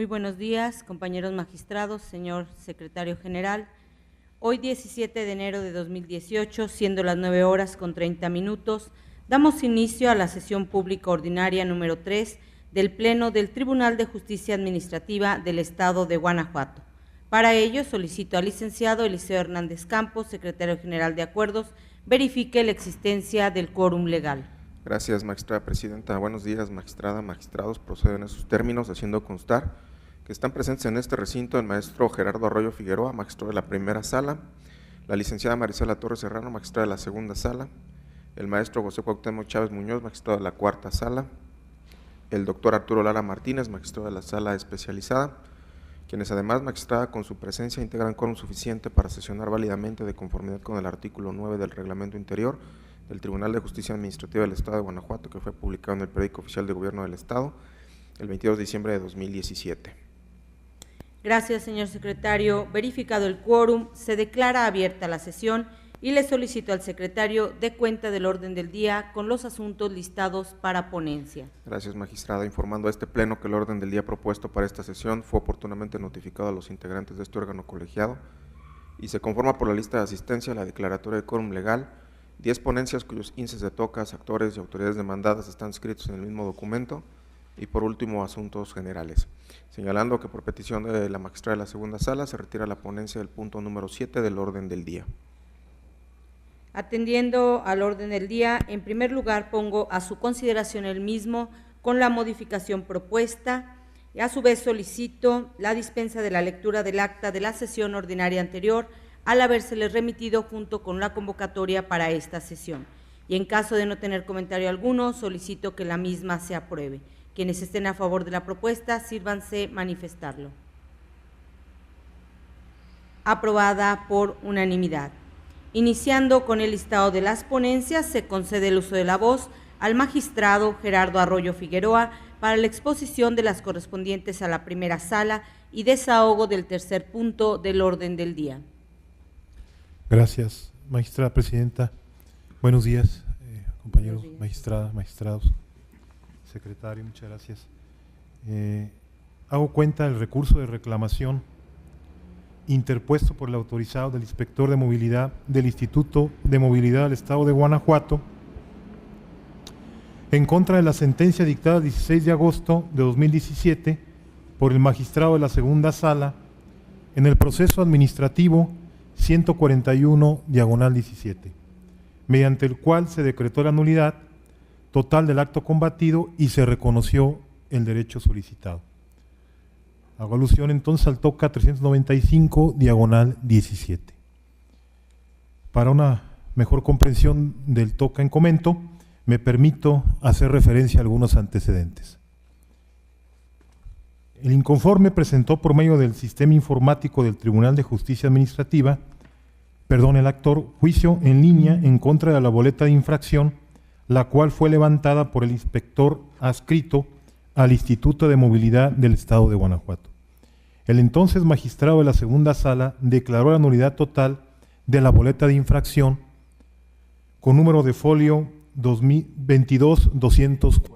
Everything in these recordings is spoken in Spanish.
Muy buenos días, compañeros magistrados, señor secretario general. Hoy, 17 de enero de 2018, siendo las 9:30, damos inicio a la sesión pública ordinaria número 3 del Pleno del Tribunal de Justicia Administrativa del Estado de Guanajuato. Para ello, solicito al licenciado Eliseo Hernández Campos, secretario general de Acuerdos, verifique la existencia del quórum legal. Gracias, magistrada presidenta. Buenos días, magistrada, magistrados. Procedo en esos términos, haciendo constar que están presentes en este recinto el maestro Gerardo Arroyo Figueroa, magistrado de la primera sala, la licenciada Marisela Torres Serrano, magistrada de la segunda sala, el maestro José Cuauhtémoc Chávez Muñoz, magistrado de la cuarta sala, el doctor Arturo Lara Martínez, magistrado de la sala especializada, quienes además, magistrada, con su presencia integran quórum suficiente para sesionar válidamente de conformidad con el artículo 9 del Reglamento Interior del Tribunal de Justicia Administrativa del Estado de Guanajuato, que fue publicado en el Periódico Oficial de Gobierno del Estado el 22 de diciembre de 2017. Gracias, señor secretario. Verificado el quórum, se declara abierta la sesión y le solicito al secretario dé cuenta del orden del día con los asuntos listados para ponencia. Gracias, magistrada. Informando a este pleno que el orden del día propuesto para esta sesión fue oportunamente notificado a los integrantes de este órgano colegiado y se conforma por la lista de asistencia, la declaratoria de quórum legal, 10 ponencias cuyos índices de tocas, actores y autoridades demandadas están escritos en el mismo documento, y por último, asuntos generales. Señalando que por petición de la magistrada de la segunda sala se retira la ponencia del punto número 7 del orden del día. Atendiendo al orden del día, en primer lugar pongo a su consideración el mismo con la modificación propuesta y a su vez solicito la dispensa de la lectura del acta de la sesión ordinaria anterior al habérseles remitido junto con la convocatoria para esta sesión. Y en caso de no tener comentario alguno, solicito que la misma se apruebe. Quienes estén a favor de la propuesta, sírvanse manifestarlo. Aprobada por unanimidad. Iniciando con el listado de las ponencias, se concede el uso de la voz al magistrado Gerardo Arroyo Figueroa para la exposición de las correspondientes a la primera sala y desahogo del tercer punto del orden del día. Gracias, magistrada presidenta. Buenos días, compañeros, Buenos días. magistradas, magistrados, secretario, muchas gracias. Hago cuenta del recurso de reclamación interpuesto por el autorizado del inspector de movilidad del Instituto de Movilidad del Estado de Guanajuato en contra de la sentencia dictada el 16 de agosto de 2017 por el magistrado de la segunda sala en el proceso administrativo 141/17, mediante el cual se decretó la nulidad total del acto combatido y se reconoció el derecho solicitado. Hago alusión entonces al TOCA 395/17. Para una mejor comprensión del TOCA en comento, me permito hacer referencia a algunos antecedentes. El inconforme presentó por medio del sistema informático del Tribunal de Justicia Administrativa, el actor, juicio en línea en contra de la boleta de infracción, la cual fue levantada por el inspector adscrito al Instituto de Movilidad del Estado de Guanajuato. El entonces magistrado de la segunda sala declaró la nulidad total de la boleta de infracción con número de folio 22-240,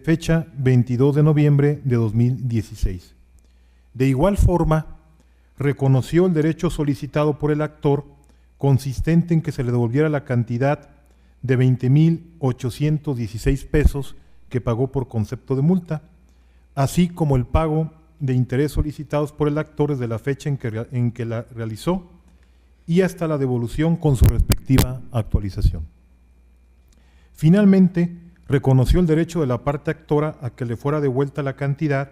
fecha 22 de noviembre de 2016. De igual forma, reconoció el derecho solicitado por el actor, consistente en que se le devolviera la cantidad de 20,816 pesos que pagó por concepto de multa, así como el pago de interés solicitados por el actor desde la fecha en que la realizó y hasta la devolución con su respectiva actualización. Finalmente, reconoció el derecho de la parte actora a que le fuera devuelta la cantidad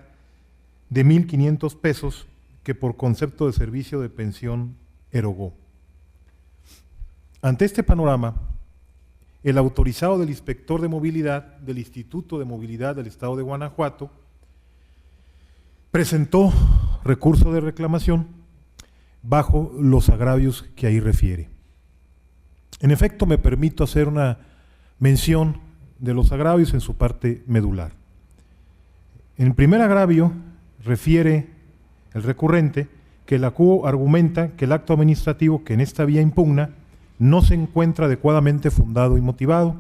de 1,500 pesos que por concepto de servicio de pensión erogó. Ante este panorama, el autorizado del inspector de movilidad del Instituto de Movilidad del Estado de Guanajuato presentó recurso de reclamación bajo los agravios que ahí refiere. En efecto, me permito hacer una mención de los agravios en su parte medular. En el primer agravio refiere el recurrente que la CUO argumenta que el acto administrativo que en esta vía impugna no se encuentra adecuadamente fundado y motivado,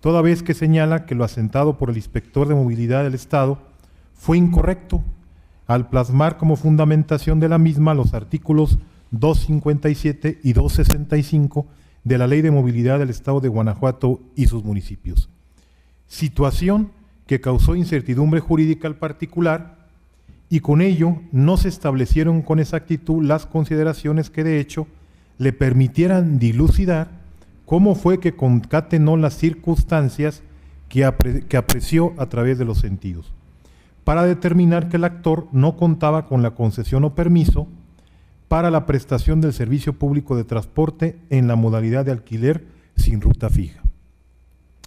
toda vez que señala que lo asentado por el inspector de movilidad del Estado fue incorrecto al plasmar como fundamentación de la misma los artículos 257 y 265 de la Ley de Movilidad del Estado de Guanajuato y sus municipios. Situación que causó incertidumbre jurídica al particular y con ello no se establecieron con exactitud las consideraciones que de hecho le permitieran dilucidar cómo fue que concatenó las circunstancias que apreció a través de los sentidos, para determinar que el actor no contaba con la concesión o permiso para la prestación del servicio público de transporte en la modalidad de alquiler sin ruta fija.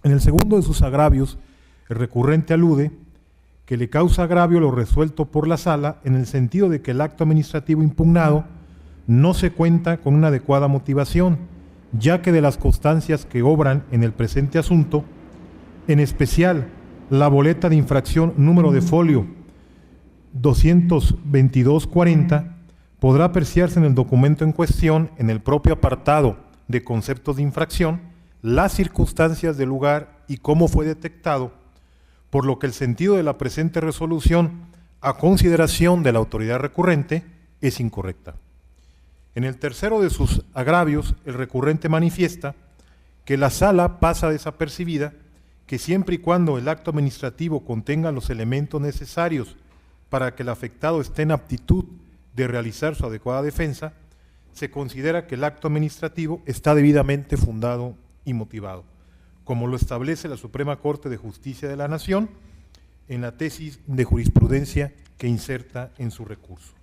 En el segundo de sus agravios, el recurrente alude que le causa agravio lo resuelto por la sala en el sentido de que el acto administrativo impugnado no se cuenta con una adecuada motivación, ya que de las constancias que obran en el presente asunto, en especial la boleta de infracción número de folio 22240, podrá apreciarse en el documento en cuestión, en el propio apartado de conceptos de infracción, las circunstancias del lugar y cómo fue detectado, por lo que el sentido de la presente resolución, a consideración de la autoridad recurrente, es incorrecta. En el tercero de sus agravios, el recurrente manifiesta que la sala pasa desapercibida, que siempre y cuando el acto administrativo contenga los elementos necesarios para que el afectado esté en aptitud de realizar su adecuada defensa, se considera que el acto administrativo está debidamente fundado y motivado, como lo establece la Suprema Corte de Justicia de la Nación en la tesis de jurisprudencia que inserta en su recurso.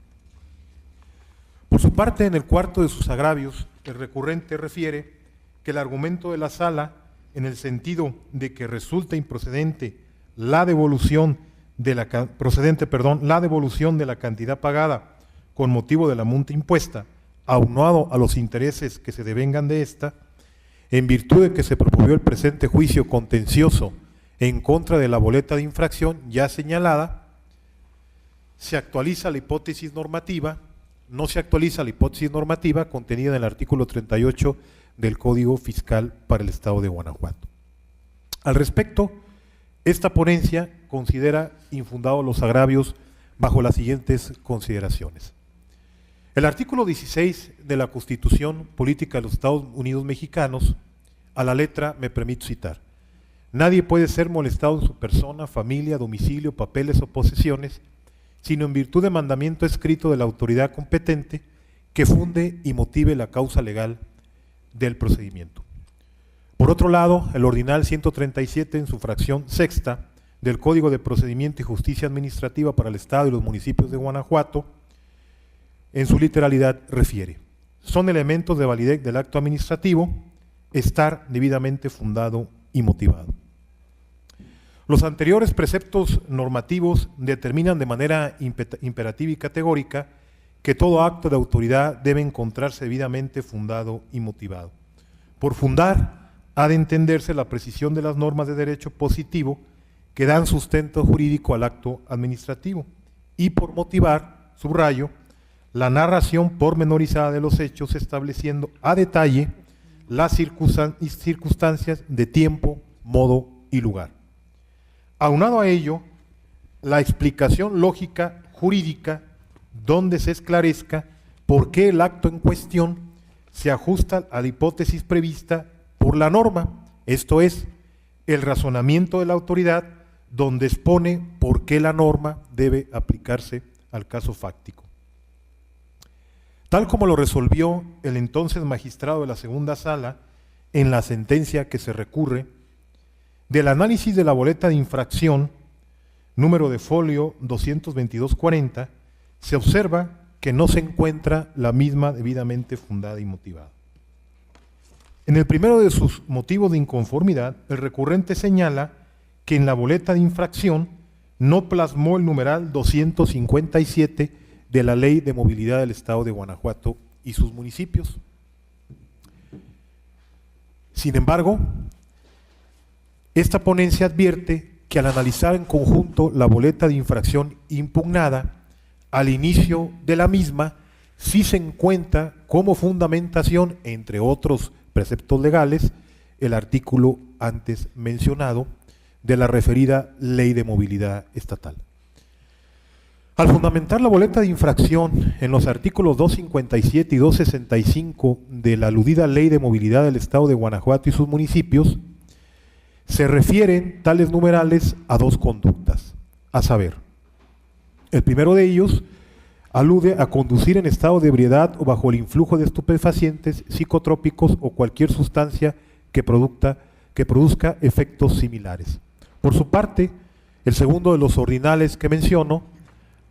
Por su parte, en el cuarto de sus agravios, el recurrente refiere que el argumento de la sala, en el sentido de que resulta improcedente la devolución de la cantidad pagada con motivo de la multa impuesta, aunado a los intereses que se devengan de esta, en virtud de que se promovió el presente juicio contencioso en contra de la boleta de infracción ya señalada, se actualiza la hipótesis normativa, no se actualiza la hipótesis normativa contenida en el artículo 38 del Código Fiscal para el Estado de Guanajuato. Al respecto, esta ponencia considera infundados los agravios bajo las siguientes consideraciones. El artículo 16 de la Constitución Política de los Estados Unidos Mexicanos, a la letra me permito citar: nadie puede ser molestado en su persona, familia, domicilio, papeles o posesiones, sino en virtud de mandamiento escrito de la autoridad competente que funde y motive la causa legal del procedimiento. Por otro lado, el ordinal 137 en su fracción sexta del Código de Procedimiento y Justicia Administrativa para el Estado y los municipios de Guanajuato, en su literalidad refiere: son elementos de validez del acto administrativo estar debidamente fundado y motivado. Los anteriores preceptos normativos determinan de manera imperativa y categórica que todo acto de autoridad debe encontrarse debidamente fundado y motivado. Por fundar, ha de entenderse la precisión de las normas de derecho positivo que dan sustento jurídico al acto administrativo, y por motivar, subrayo, la narración pormenorizada de los hechos, estableciendo a detalle las circunstancias de tiempo, modo y lugar. Aunado a ello, la explicación lógica jurídica donde se esclarezca por qué el acto en cuestión se ajusta a la hipótesis prevista por la norma, esto es, el razonamiento de la autoridad donde expone por qué la norma debe aplicarse al caso fáctico. Tal como lo resolvió el entonces magistrado de la segunda sala en la sentencia que se recurre, del análisis de la boleta de infracción, número de folio 22240, se observa que no se encuentra la misma debidamente fundada y motivada. En el primero de sus motivos de inconformidad, el recurrente señala que en la boleta de infracción no plasmó el numeral 257 de la Ley de Movilidad del Estado de Guanajuato y sus municipios. Sin embargo, esta ponencia advierte que al analizar en conjunto la boleta de infracción impugnada, al inicio de la misma, sí se encuentra como fundamentación, entre otros preceptos legales, el artículo antes mencionado de la referida Ley de Movilidad Estatal. Al fundamentar la boleta de infracción en los artículos 257 y 265 de la aludida Ley de Movilidad del Estado de Guanajuato y sus municipios, se refieren tales numerales a dos conductas, a saber, el primero de ellos alude a conducir en estado de ebriedad o bajo el influjo de estupefacientes, psicotrópicos o cualquier sustancia que produzca efectos similares. Por su parte, el segundo de los ordinales que menciono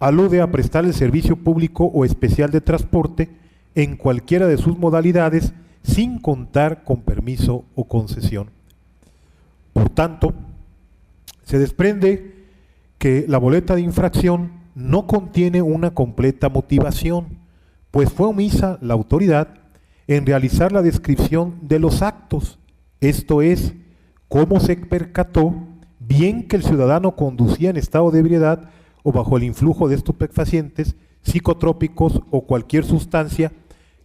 alude a prestar el servicio público o especial de transporte en cualquiera de sus modalidades sin contar con permiso o concesión. Por tanto, se desprende que la boleta de infracción no contiene una completa motivación, pues fue omisa la autoridad en realizar la descripción de los actos, esto es, cómo se percató bien que el ciudadano conducía en estado de ebriedad o bajo el influjo de estupefacientes, psicotrópicos o cualquier sustancia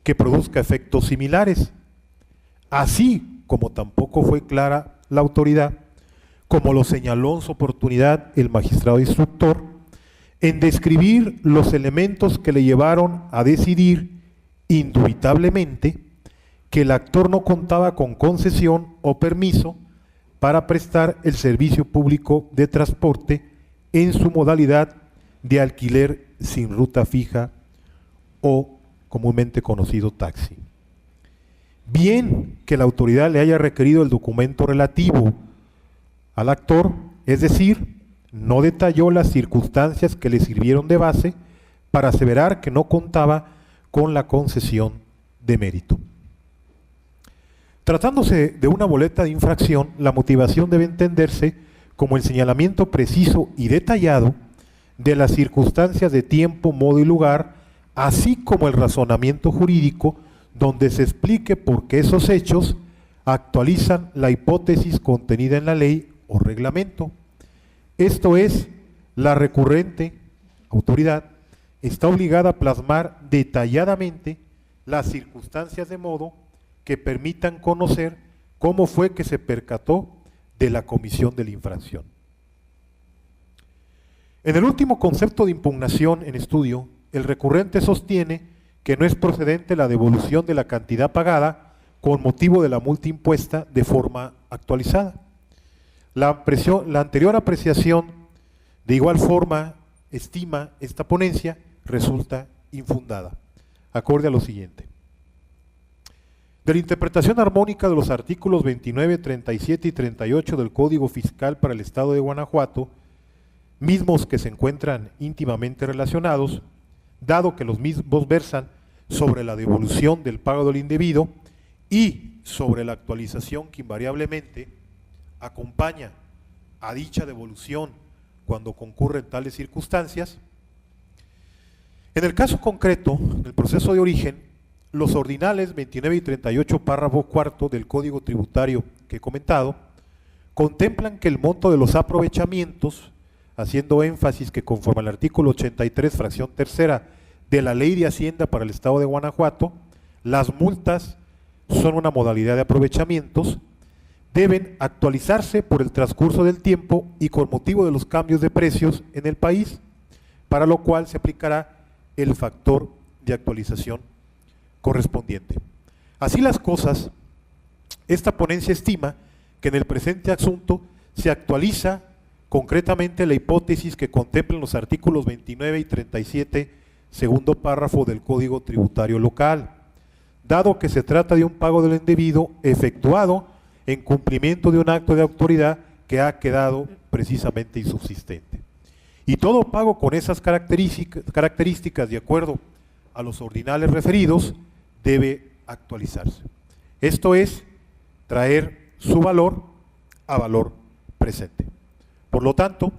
que produzca efectos similares, así como tampoco fue clara la autoridad, como lo señaló en su oportunidad el magistrado instructor, en describir los elementos que le llevaron a decidir indubitablemente que el actor no contaba con concesión o permiso para prestar el servicio público de transporte en su modalidad de alquiler sin ruta fija o comúnmente conocido taxi. Bien que la autoridad le haya requerido el documento relativo al actor, es decir, no detalló las circunstancias que le sirvieron de base para aseverar que no contaba con la concesión de mérito. Tratándose de una boleta de infracción, la motivación debe entenderse como el señalamiento preciso y detallado de las circunstancias de tiempo, modo y lugar, así como el razonamiento jurídico donde se explique por qué esos hechos actualizan la hipótesis contenida en la ley o reglamento. Esto es, la recurrente autoridad está obligada a plasmar detalladamente las circunstancias de modo que permitan conocer cómo fue que se percató de la comisión de la infracción. En el último concepto de impugnación en estudio, el recurrente sostiene que no es procedente la devolución de la cantidad pagada con motivo de la multa impuesta de forma actualizada. La anterior apreciación, de igual forma, estima esta ponencia, resulta infundada, acorde a lo siguiente. De la interpretación armónica de los artículos 29, 37 y 38 del Código Fiscal para el Estado de Guanajuato, mismos que se encuentran íntimamente relacionados, dado que los mismos versan sobre la devolución del pago del indebido y sobre la actualización que invariablemente acompaña a dicha devolución cuando concurren tales circunstancias. En el caso concreto del proceso de origen, los ordinales 29 y 38 párrafo cuarto del Código Tributario que he comentado contemplan que el monto de los aprovechamientos, haciendo énfasis que conforme al artículo 83 fracción tercera de la Ley de Hacienda para el Estado de Guanajuato, las multas son una modalidad de aprovechamientos, deben actualizarse por el transcurso del tiempo y con motivo de los cambios de precios en el país, para lo cual se aplicará el factor de actualización correspondiente. Así las cosas, esta ponencia estima que en el presente asunto se actualiza concretamente la hipótesis que contemplan los artículos 29 y 37, segundo párrafo del Código Tributario Local, dado que se trata de un pago del indebido efectuado en cumplimiento de un acto de autoridad que ha quedado precisamente insubsistente. Y todo pago con esas características de acuerdo a los ordinales referidos debe actualizarse. Esto es, traer su valor a valor presente. Por lo tanto,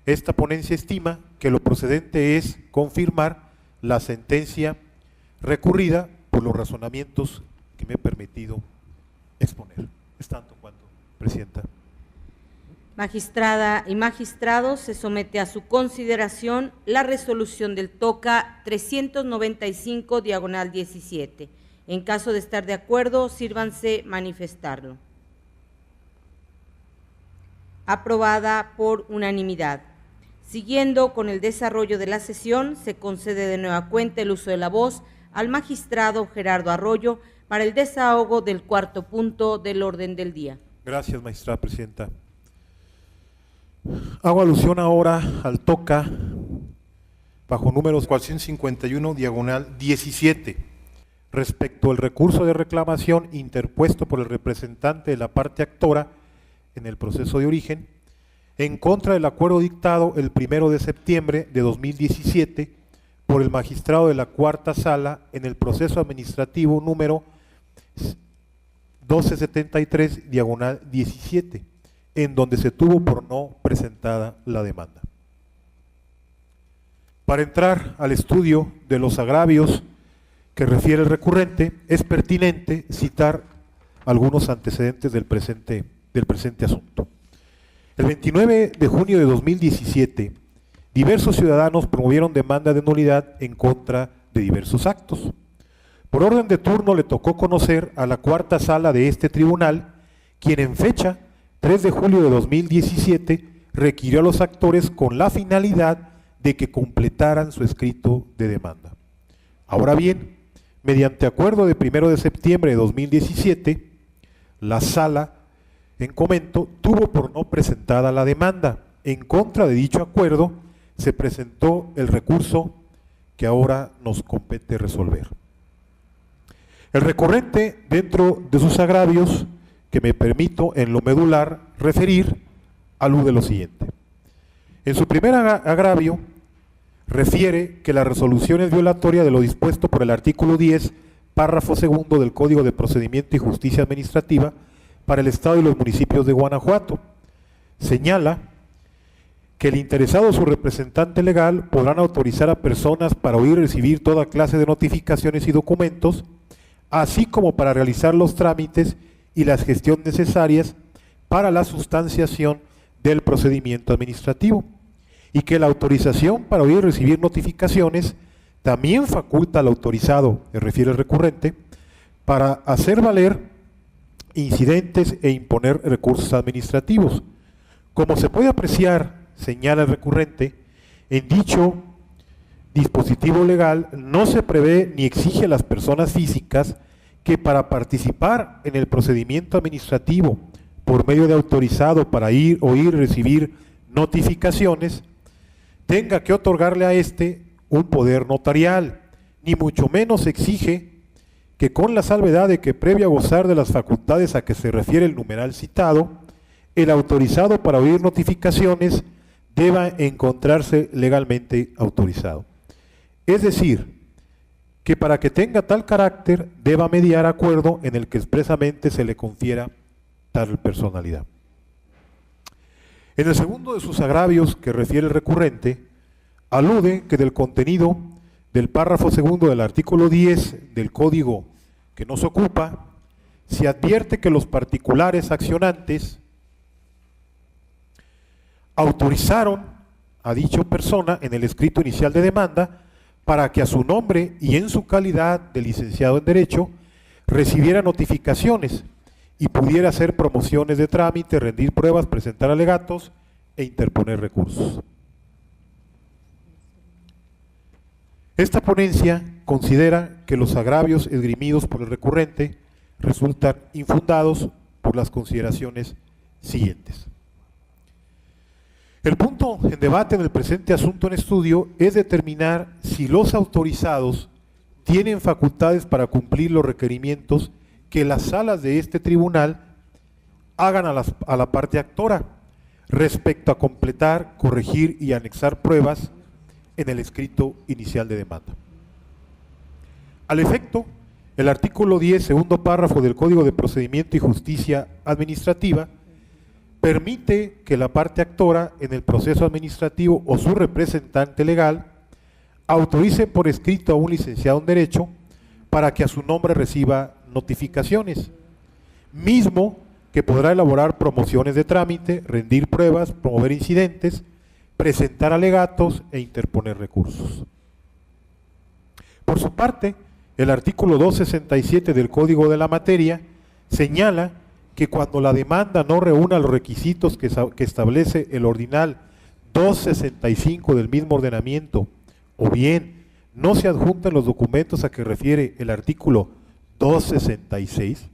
esta ponencia estima que lo procedente es confirmar la sentencia recurrida por los razonamientos que me he permitido exponer. Es tanto cuanto, Presidenta. Magistrada y magistrados, se somete a su consideración la resolución del TOCA 395/17. En caso de estar de acuerdo, sírvanse manifestarlo. Aprobada por unanimidad. Siguiendo con el desarrollo de la sesión, se concede de nueva cuenta el uso de la voz al magistrado Gerardo Arroyo para el desahogo del cuarto punto del orden del día. Gracias, magistrada presidenta. Hago alusión ahora al TOCA bajo números 451/17 respecto al recurso de reclamación interpuesto por el representante de la parte actora en el proceso de origen en contra del acuerdo dictado el 1 de septiembre de 2017 por el magistrado de la Cuarta Sala en el proceso administrativo número 1273/17, en donde se tuvo por no presentada la demanda. Para entrar al estudio de los agravios que refiere el recurrente, es pertinente citar algunos antecedentes del presente asunto. El 29 de junio de 2017, diversos ciudadanos promovieron demanda de nulidad en contra de diversos actos. Por orden de turno le tocó conocer a la Cuarta Sala de este tribunal, quien en fecha 3 de julio de 2017 requirió a los actores con la finalidad de que completaran su escrito de demanda. Ahora bien, mediante acuerdo de 1 de septiembre de 2017, la Sala en comento tuvo por no presentada la demanda. En contra de dicho acuerdo se presentó el recurso que ahora nos compete resolver. El recurrente, dentro de sus agravios, que me permito en lo medular referir, alude lo siguiente. En su primer agravio, refiere que la resolución es violatoria de lo dispuesto por el artículo 10, párrafo segundo del Código de Procedimiento y Justicia Administrativa para el Estado y los municipios de Guanajuato. Señala que el interesado o su representante legal podrán autorizar a personas para oír y recibir toda clase de notificaciones y documentos, así como para realizar los trámites y las gestiones necesarias para la sustanciación del procedimiento administrativo, y que la autorización para oír y recibir notificaciones también faculta al autorizado, me refiere el recurrente, para hacer valer incidentes e imponer recursos administrativos. Como se puede apreciar, señala el recurrente, en dicho dispositivo legal no se prevé ni exige a las personas físicas que para participar en el procedimiento administrativo por medio de autorizado para oír y recibir notificaciones, tenga que otorgarle a éste un poder notarial, ni mucho menos exige que con la salvedad de que previo a gozar de las facultades a que se refiere el numeral citado, el autorizado para oír notificaciones deba encontrarse legalmente autorizado. Es decir, que para que tenga tal carácter deba mediar acuerdo en el que expresamente se le confiera tal personalidad. En el segundo de sus agravios que refiere el recurrente, alude que del contenido del párrafo segundo del artículo 10 del Código que nos ocupa, se advierte que los particulares accionantes autorizaron a dicha persona en el escrito inicial de demanda para que a su nombre y en su calidad de licenciado en Derecho recibiera notificaciones y pudiera hacer promociones de trámite, rendir pruebas, presentar alegatos e interponer recursos. Esta ponencia considera que los agravios esgrimidos por el recurrente resultan infundados por las consideraciones siguientes. El punto en debate en el presente asunto en estudio es determinar si los autorizados tienen facultades para cumplir los requerimientos que las salas de este tribunal hagan a la parte actora respecto a completar, corregir y anexar pruebas en el escrito inicial de demanda. Al efecto, el artículo 10, segundo párrafo del Código de Procedimiento y Justicia Administrativa permite que la parte actora en el proceso administrativo o su representante legal autorice por escrito a un licenciado en Derecho para que a su nombre reciba notificaciones, mismo que podrá elaborar promociones de trámite, rendir pruebas, promover incidentes, presentar alegatos e interponer recursos. Por su parte, el artículo 267 del Código de la Materia señala que cuando la demanda no reúna los requisitos que establece el ordinal 265 del mismo ordenamiento, o bien no se adjuntan los documentos a que refiere el artículo 266,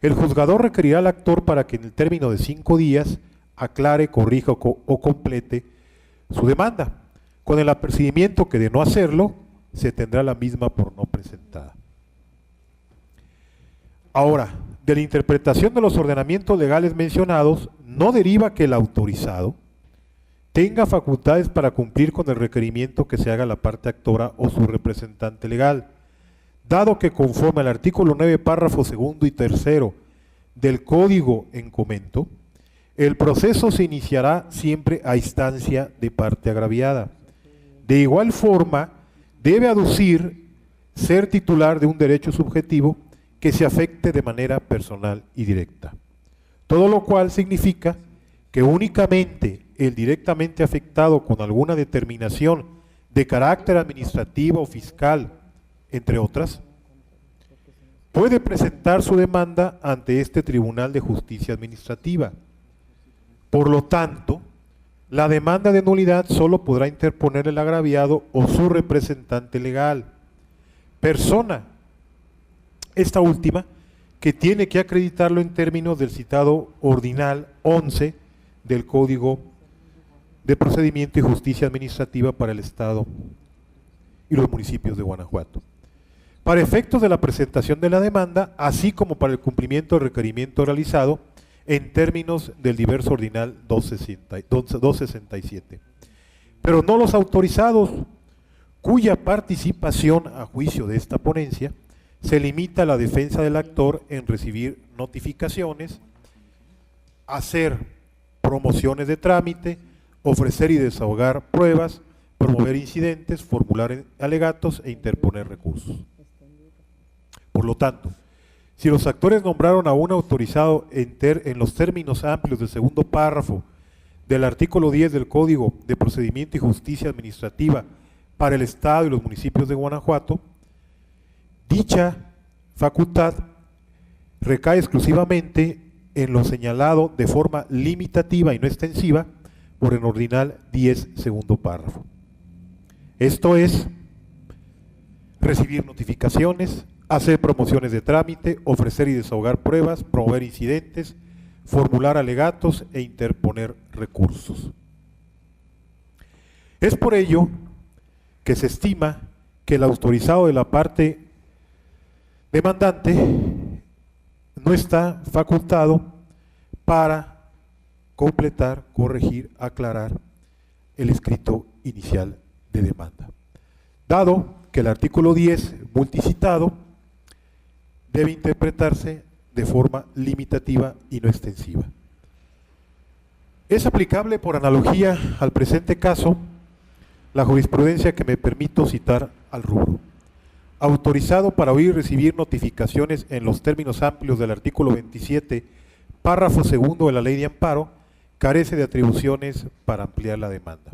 el juzgador requerirá al actor para que en el término de 5 días aclare, corrija o complete su demanda, con el apercibimiento que de no hacerlo se tendrá la misma por no presentada. Ahora, de la interpretación de los ordenamientos legales mencionados, no deriva que el autorizado tenga facultades para cumplir con el requerimiento que se haga la parte actora o su representante legal, dado que conforme al artículo 9, párrafo segundo y tercero del Código en comento, el proceso se iniciará siempre a instancia de parte agraviada. De igual forma, debe aducir ser titular de un derecho subjetivo que se afecte de manera personal y directa. Todo lo cual significa que únicamente el directamente afectado con alguna determinación de carácter administrativo o fiscal, entre otras, puede presentar su demanda ante este Tribunal de Justicia Administrativa. Por lo tanto, la demanda de nulidad solo podrá interponer el agraviado o su representante legal, persona, esta última, que tiene que acreditarlo en términos del citado ordinal 11 del Código de Procedimiento y Justicia Administrativa para el Estado y los municipios de Guanajuato, para efectos de la presentación de la demanda, así como para el cumplimiento del requerimiento realizado en términos del diverso ordinal 267. Pero no los autorizados, cuya participación a juicio de esta ponencia se limita a la defensa del actor en recibir notificaciones, hacer promociones de trámite, ofrecer y desahogar pruebas, promover incidentes, formular alegatos e interponer recursos. Por lo tanto, si los actores nombraron a un autorizado en los términos amplios del segundo párrafo del artículo 10 del Código de Procedimiento y Justicia Administrativa para el Estado y los municipios de Guanajuato, dicha facultad recae exclusivamente en lo señalado de forma limitativa y no extensiva por el ordinal 10 segundo párrafo. Esto es, recibir notificaciones, hacer promociones de trámite, ofrecer y desahogar pruebas, promover incidentes, formular alegatos e interponer recursos. Es por ello que se estima que el autorizado de la parte demandante no está facultado para completar, corregir, aclarar el escrito inicial de demanda, dado que el artículo 10 multicitado debe interpretarse de forma limitativa y no extensiva. Es aplicable por analogía al presente caso la jurisprudencia que me permito citar al rubro. Autorizado para oír y recibir notificaciones en los términos amplios del artículo 27, párrafo segundo de la Ley de Amparo, carece de atribuciones para ampliar la demanda.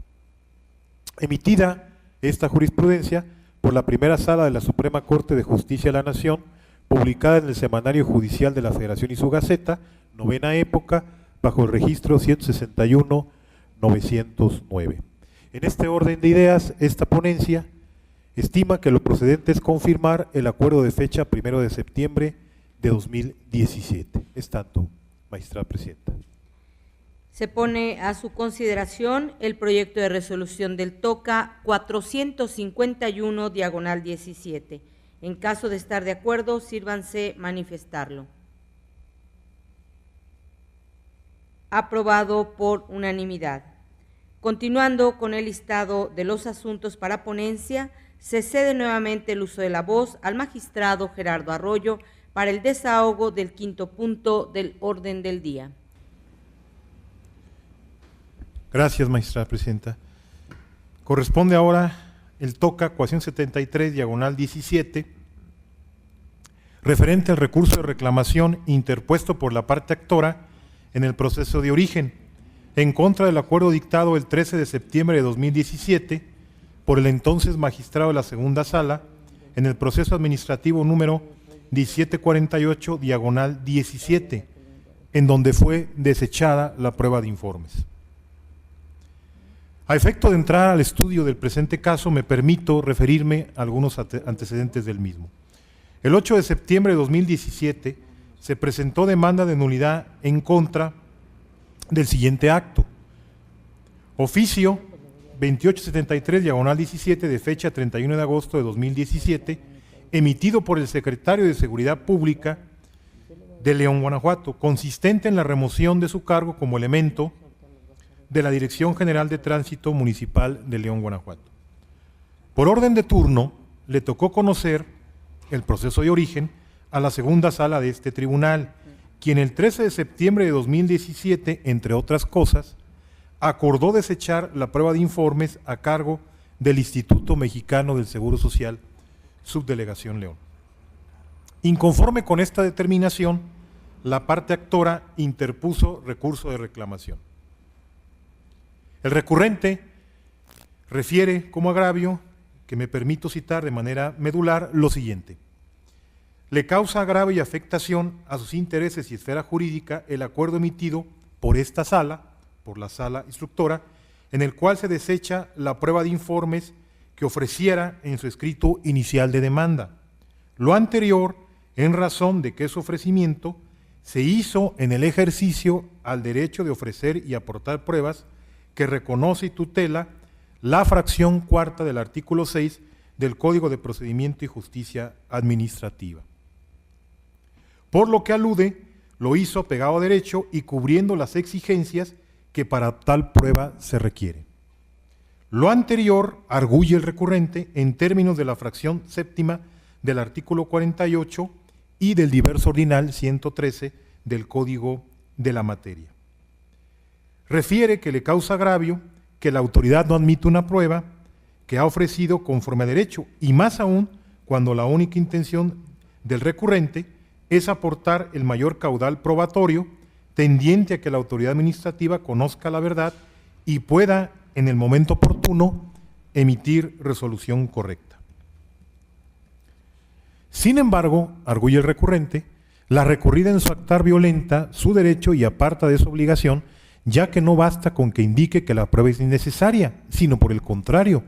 Emitida esta jurisprudencia por la primera sala de la Suprema Corte de Justicia de la Nación, publicada en el Semanario Judicial de la Federación y su Gaceta, novena época, bajo el registro 161-909. En este orden de ideas, esta ponencia estima que lo procedente es confirmar el acuerdo de fecha 1 de septiembre de 2017. Es tanto, magistrada presidenta. Se pone a su consideración el proyecto de resolución del TOCA 451/17. En caso de estar de acuerdo, sírvanse manifestarlo. Aprobado por unanimidad. Continuando con el listado de los asuntos para ponencia, se cede nuevamente el uso de la voz al magistrado Gerardo Arroyo para el desahogo del quinto punto del orden del día. Gracias, magistrada presidenta. Corresponde ahora el TOCA 473/17, referente al recurso de reclamación interpuesto por la parte actora en el proceso de origen, en contra del acuerdo dictado el 13 de septiembre de 2017 por el entonces magistrado de la segunda sala en el proceso administrativo número 1748/17, en donde fue desechada la prueba de informes. A efecto de entrar al estudio del presente caso, me permito referirme a algunos antecedentes del mismo. El 8 de septiembre de 2017 se presentó demanda de nulidad en contra del siguiente acto. Oficio 2873/17 de fecha 31 de agosto de 2017, emitido por el secretario de Seguridad Pública de León, Guanajuato, consistente en la remoción de su cargo como elemento de la Dirección General de Tránsito Municipal de León, Guanajuato. Por orden de turno, le tocó conocer el proceso de origen a la segunda sala de este tribunal, quien el 13 de septiembre de 2017, entre otras cosas, acordó desechar la prueba de informes a cargo del Instituto Mexicano del Seguro Social, Subdelegación León. Inconforme con esta determinación, la parte actora interpuso recurso de reclamación. El recurrente refiere como agravio, que me permito citar de manera medular, lo siguiente: le causa agravio y afectación a sus intereses y esfera jurídica el acuerdo emitido por esta sala, por la sala instructora, en el cual se desecha la prueba de informes que ofreciera en su escrito inicial de demanda. Lo anterior, en razón de que su ofrecimiento se hizo en el ejercicio al derecho de ofrecer y aportar pruebas que reconoce y tutela la fracción cuarta del artículo 6 del Código de Procedimiento y Justicia Administrativa. Por lo que alude, lo hizo pegado a derecho y cubriendo las exigencias que para tal prueba se requiere. Lo anterior arguye el recurrente en términos de la fracción séptima del artículo 48 y del diverso ordinal 113 del Código de la materia. Refiere que le causa agravio que la autoridad no admite una prueba que ha ofrecido conforme a derecho, y más aún cuando la única intención del recurrente es aportar el mayor caudal probatorio tendiente a que la autoridad administrativa conozca la verdad y pueda, en el momento oportuno, emitir resolución correcta. Sin embargo, arguye el recurrente, la recurrida en su actar violenta su derecho y aparta de su obligación, ya que no basta con que indique que la prueba es innecesaria, sino por el contrario,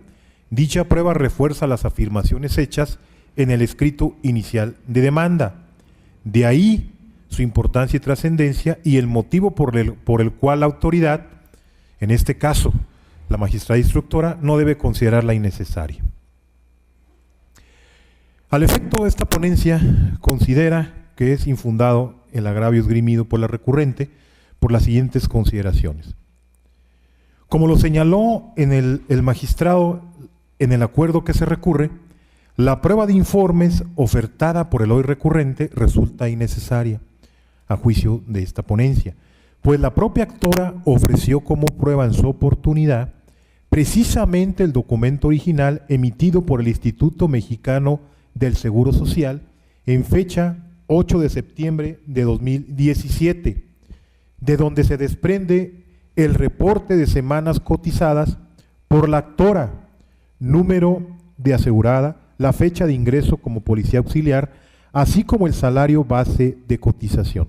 dicha prueba refuerza las afirmaciones hechas en el escrito inicial de demanda. De ahí su importancia y trascendencia y el motivo por el cual la autoridad, en este caso la magistrada instructora, no debe considerarla innecesaria. Al efecto, esta ponencia considera que es infundado el agravio esgrimido por la recurrente por las siguientes consideraciones. Como lo señaló el magistrado en el acuerdo que se recurre, la prueba de informes ofertada por el hoy recurrente resulta innecesaria, a juicio de esta ponencia, pues la propia actora ofreció como prueba en su oportunidad precisamente el documento original emitido por el Instituto Mexicano del Seguro Social en fecha 8 de septiembre de 2017, de donde se desprende el reporte de semanas cotizadas por la actora, número de asegurada, la fecha de ingreso como policía auxiliar, así como el salario base de cotización.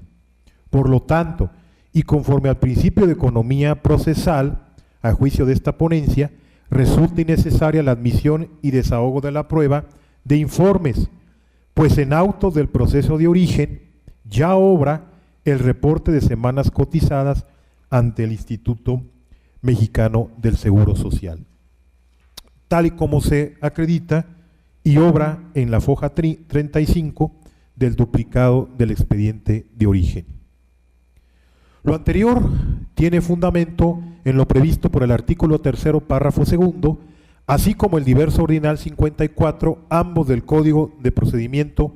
Por lo tanto, y conforme al principio de economía procesal, a juicio de esta ponencia, resulta innecesaria la admisión y desahogo de la prueba de informes, pues en autos del proceso de origen ya obra el reporte de semanas cotizadas ante el Instituto Mexicano del Seguro Social, tal y como se acredita y obra en la foja 35 del duplicado del expediente de origen. Lo anterior tiene fundamento en lo previsto por el artículo 3º, párrafo 2, así como el diverso ordinal 54, ambos del Código de Procedimiento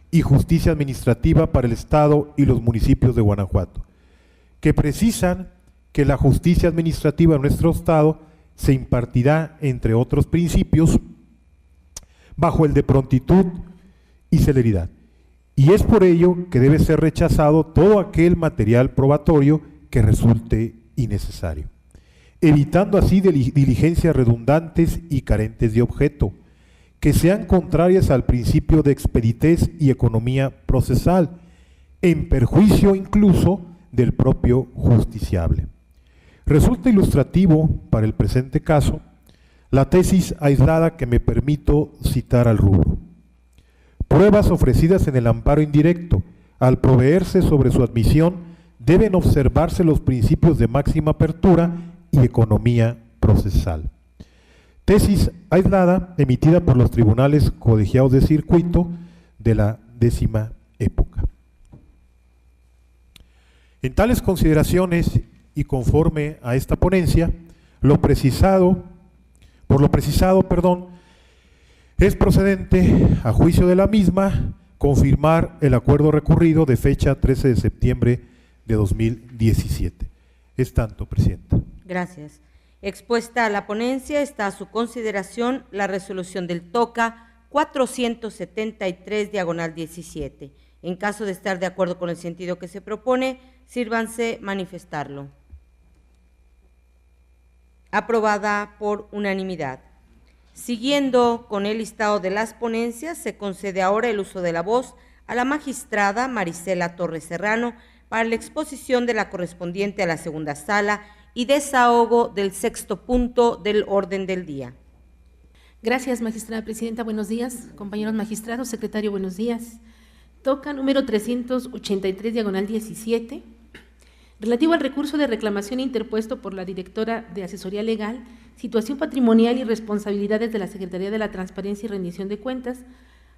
y Justicia Administrativa para el Estado y los municipios de Guanajuato, que precisan que la justicia administrativa de nuestro Estado se impartirá, entre otros principios, bajo el de prontitud y celeridad. Y es por ello que debe ser rechazado todo aquel material probatorio que resulte innecesario, evitando así diligencias redundantes y carentes de objeto, que sean contrarias al principio de expeditez y economía procesal, en perjuicio incluso del propio justiciable. Resulta ilustrativo para el presente caso la tesis aislada que me permito citar al rubro. Pruebas ofrecidas en el amparo indirecto, al proveerse sobre su admisión, deben observarse los principios de máxima apertura y economía procesal. Tesis aislada emitida por los tribunales colegiados de circuito de la 10ª época. En tales consideraciones y conforme a esta ponencia, por lo precisado, es procedente, a juicio de la misma, confirmar el acuerdo recurrido de fecha 13 de septiembre de 2017. Es tanto, Presidenta. Gracias. Expuesta a la ponencia está a su consideración la resolución del TOCA 473/17. En caso de estar de acuerdo con el sentido que se propone, sírvanse manifestarlo. Aprobada por unanimidad. Siguiendo con el listado de las ponencias, se concede ahora el uso de la voz a la magistrada Marisela Torres Serrano para la exposición de la correspondiente a la segunda sala y desahogo del 6º punto del orden del día. Gracias, magistrada presidenta. Buenos días, compañeros magistrados. Secretario, buenos días. Toca número 383/17, relativo al recurso de reclamación interpuesto por la directora de Asesoría Legal, Situación Patrimonial y Responsabilidades de la Secretaría de la Transparencia y Rendición de Cuentas,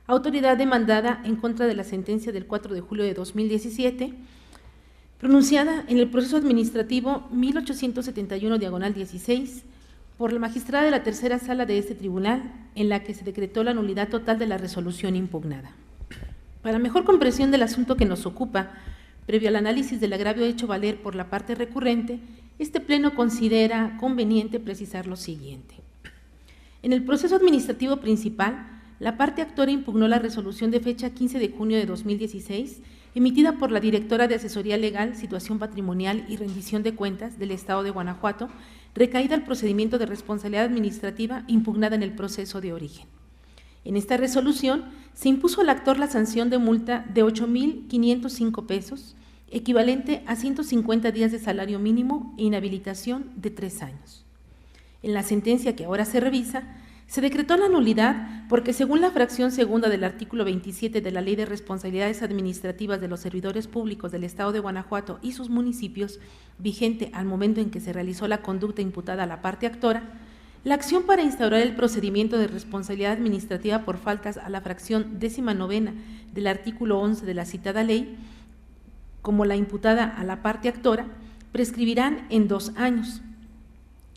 autoridad demandada en contra de la sentencia del 4 de julio de 2017, pronunciada en el proceso administrativo 1871/16 por la magistrada de la tercera sala de este tribunal, en la que se decretó la nulidad total de la resolución impugnada. Para mejor comprensión del asunto que nos ocupa, previo al análisis del agravio hecho valer por la parte recurrente, este Pleno considera conveniente precisar lo siguiente. En el proceso administrativo principal, la parte actora impugnó la resolución de fecha 15 de junio de 2016, emitida por la directora de Asesoría Legal, Situación Patrimonial y Rendición de Cuentas del Estado de Guanajuato, recaída al procedimiento de responsabilidad administrativa impugnada en el proceso de origen. En esta resolución se impuso al actor la sanción de multa de 8,505 pesos, equivalente a 150 días de salario mínimo e inhabilitación de 3 años. En la sentencia que ahora se revisa, se decretó la nulidad porque, según la fracción segunda del artículo 27 de la Ley de Responsabilidades Administrativas de los Servidores Públicos del Estado de Guanajuato y sus municipios, vigente al momento en que se realizó la conducta imputada a la parte actora, la acción para instaurar el procedimiento de responsabilidad administrativa por faltas a la fracción 19ª del artículo 11 de la citada ley, como la imputada a la parte actora, prescribirán en 2 años.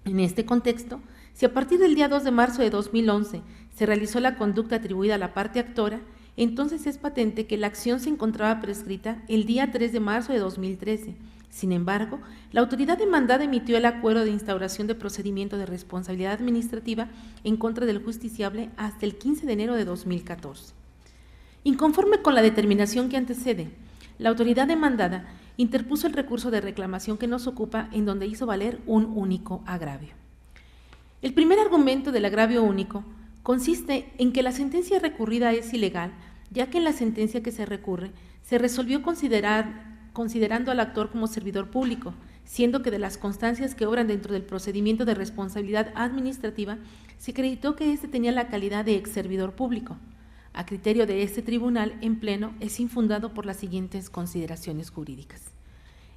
En este contexto, si a partir del día 2 de marzo de 2011 se realizó la conducta atribuida a la parte actora, entonces es patente que la acción se encontraba prescrita el día 3 de marzo de 2013. Sin embargo, la autoridad demandada emitió el acuerdo de instauración de procedimiento de responsabilidad administrativa en contra del justiciable hasta el 15 de enero de 2014. Inconforme con la determinación que antecede, la autoridad demandada interpuso el recurso de reclamación que nos ocupa, en donde hizo valer un único agravio. El primer argumento del agravio único consiste en que la sentencia recurrida es ilegal, ya que en la sentencia que se recurre se resolvió considerando al actor como servidor público, siendo que de las constancias que obran dentro del procedimiento de responsabilidad administrativa se acreditó que éste tenía la calidad de ex servidor público. A criterio de este tribunal, en pleno, es infundado por las siguientes consideraciones jurídicas.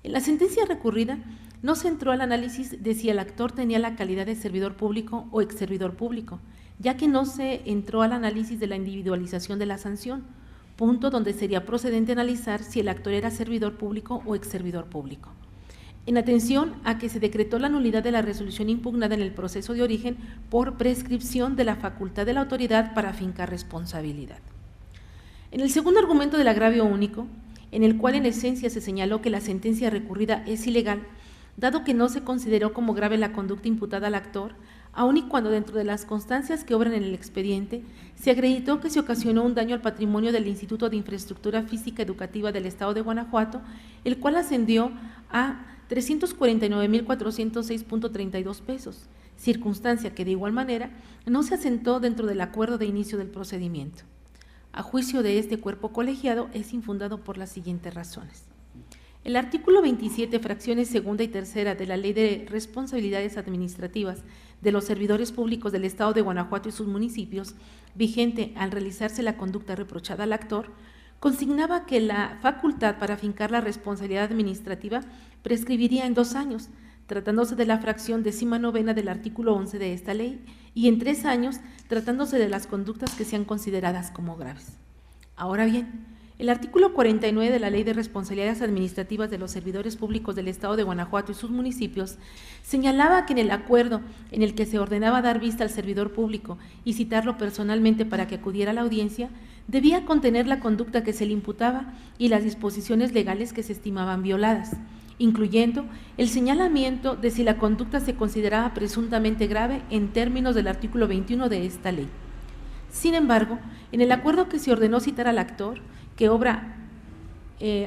En la sentencia recurrida no se entró al análisis de si el actor tenía la calidad de servidor público o ex servidor público, ya que no se entró al análisis de la individualización de la sanción, punto donde sería procedente analizar si el actor era servidor público o ex servidor público. En atención a que se decretó la nulidad de la resolución impugnada en el proceso de origen por prescripción de la facultad de la autoridad para fincar responsabilidad. En el segundo argumento del agravio único, en el cual en esencia se señaló que la sentencia recurrida es ilegal, dado que no se consideró como grave la conducta imputada al actor, aun y cuando dentro de las constancias que obran en el expediente se acreditó que se ocasionó un daño al patrimonio del Instituto de Infraestructura Física Educativa del Estado de Guanajuato, el cual ascendió a 349,406.32 pesos, circunstancia que de igual manera no se asentó dentro del acuerdo de inicio del procedimiento. A juicio de este cuerpo colegiado es infundado por las siguientes razones. El artículo 27, fracciones segunda y tercera de la Ley de Responsabilidades Administrativas de los Servidores Públicos del Estado de Guanajuato y sus municipios, vigente al realizarse la conducta reprochada al actor, consignaba que la facultad para afincar la responsabilidad administrativa prescribiría en 2 años, tratándose de la fracción 19ª del artículo 11 de esta ley, y en 3 años, tratándose de las conductas que sean consideradas como graves. Ahora bien, el artículo 49 de la Ley de Responsabilidades Administrativas de los Servidores Públicos del Estado de Guanajuato y sus municipios señalaba que en el acuerdo en el que se ordenaba dar vista al servidor público y citarlo personalmente para que acudiera a la audiencia, debía contener la conducta que se le imputaba y las disposiciones legales que se estimaban violadas, incluyendo el señalamiento de si la conducta se consideraba presuntamente grave en términos del artículo 21 de esta ley. Sin embargo, en el acuerdo que se ordenó citar al actor, que obra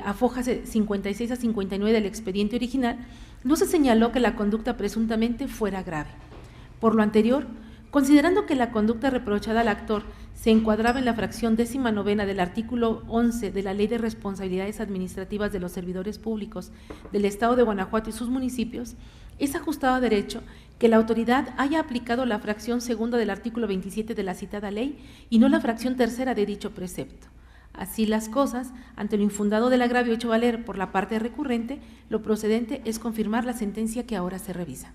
a fojas 56 a 59 del expediente original, no se señaló que la conducta presuntamente fuera grave. Por lo anterior, considerando que la conducta reprochada al actor se encuadraba en la fracción 19ª del artículo 11 de la Ley de Responsabilidades Administrativas de los Servidores Públicos del Estado de Guanajuato y sus municipios, es ajustado a derecho que la autoridad haya aplicado la fracción segunda del artículo 27 de la citada ley y no la fracción tercera de dicho precepto. Así las cosas, ante lo infundado del agravio hecho valer por la parte recurrente, lo procedente es confirmar la sentencia que ahora se revisa.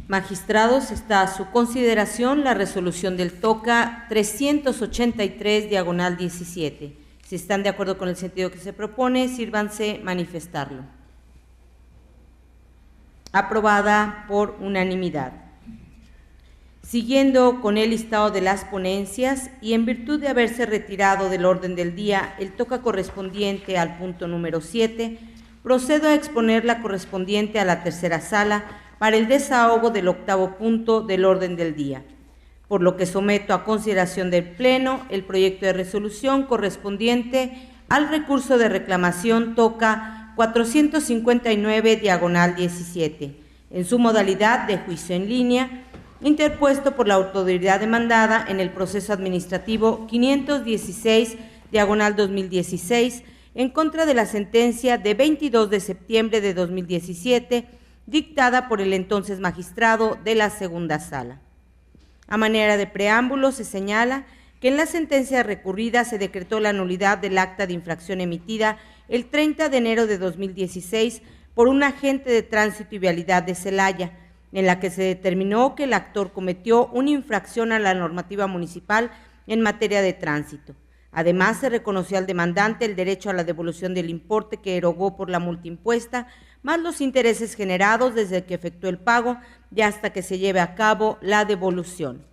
Magistrados, está a su consideración la resolución del TOCA 383/17. Si están de acuerdo con el sentido que se propone, sírvanse manifestarlo. Aprobada por unanimidad. Siguiendo con el listado de las ponencias y en virtud de haberse retirado del orden del día el TOCA correspondiente al punto número 7, procedo a exponer la correspondiente a la tercera sala para el desahogo del 8º punto del orden del día, por lo que someto a consideración del Pleno el proyecto de resolución correspondiente al recurso de reclamación TOCA 459/17, en su modalidad de juicio en línea, interpuesto por la autoridad demandada en el proceso administrativo 516/2016, en contra de la sentencia de 22 de septiembre de 2017, dictada por el entonces magistrado de la segunda sala. A manera de preámbulo, se señala que en la sentencia recurrida se decretó la nulidad del acta de infracción emitida el 30 de enero de 2016 por un agente de tránsito y vialidad de Celaya, en la que se determinó que el actor cometió una infracción a la normativa municipal en materia de tránsito. Además, se reconoció al demandante el derecho a la devolución del importe que erogó por la multa impuesta, más los intereses generados desde que efectuó el pago y hasta que se lleve a cabo la devolución.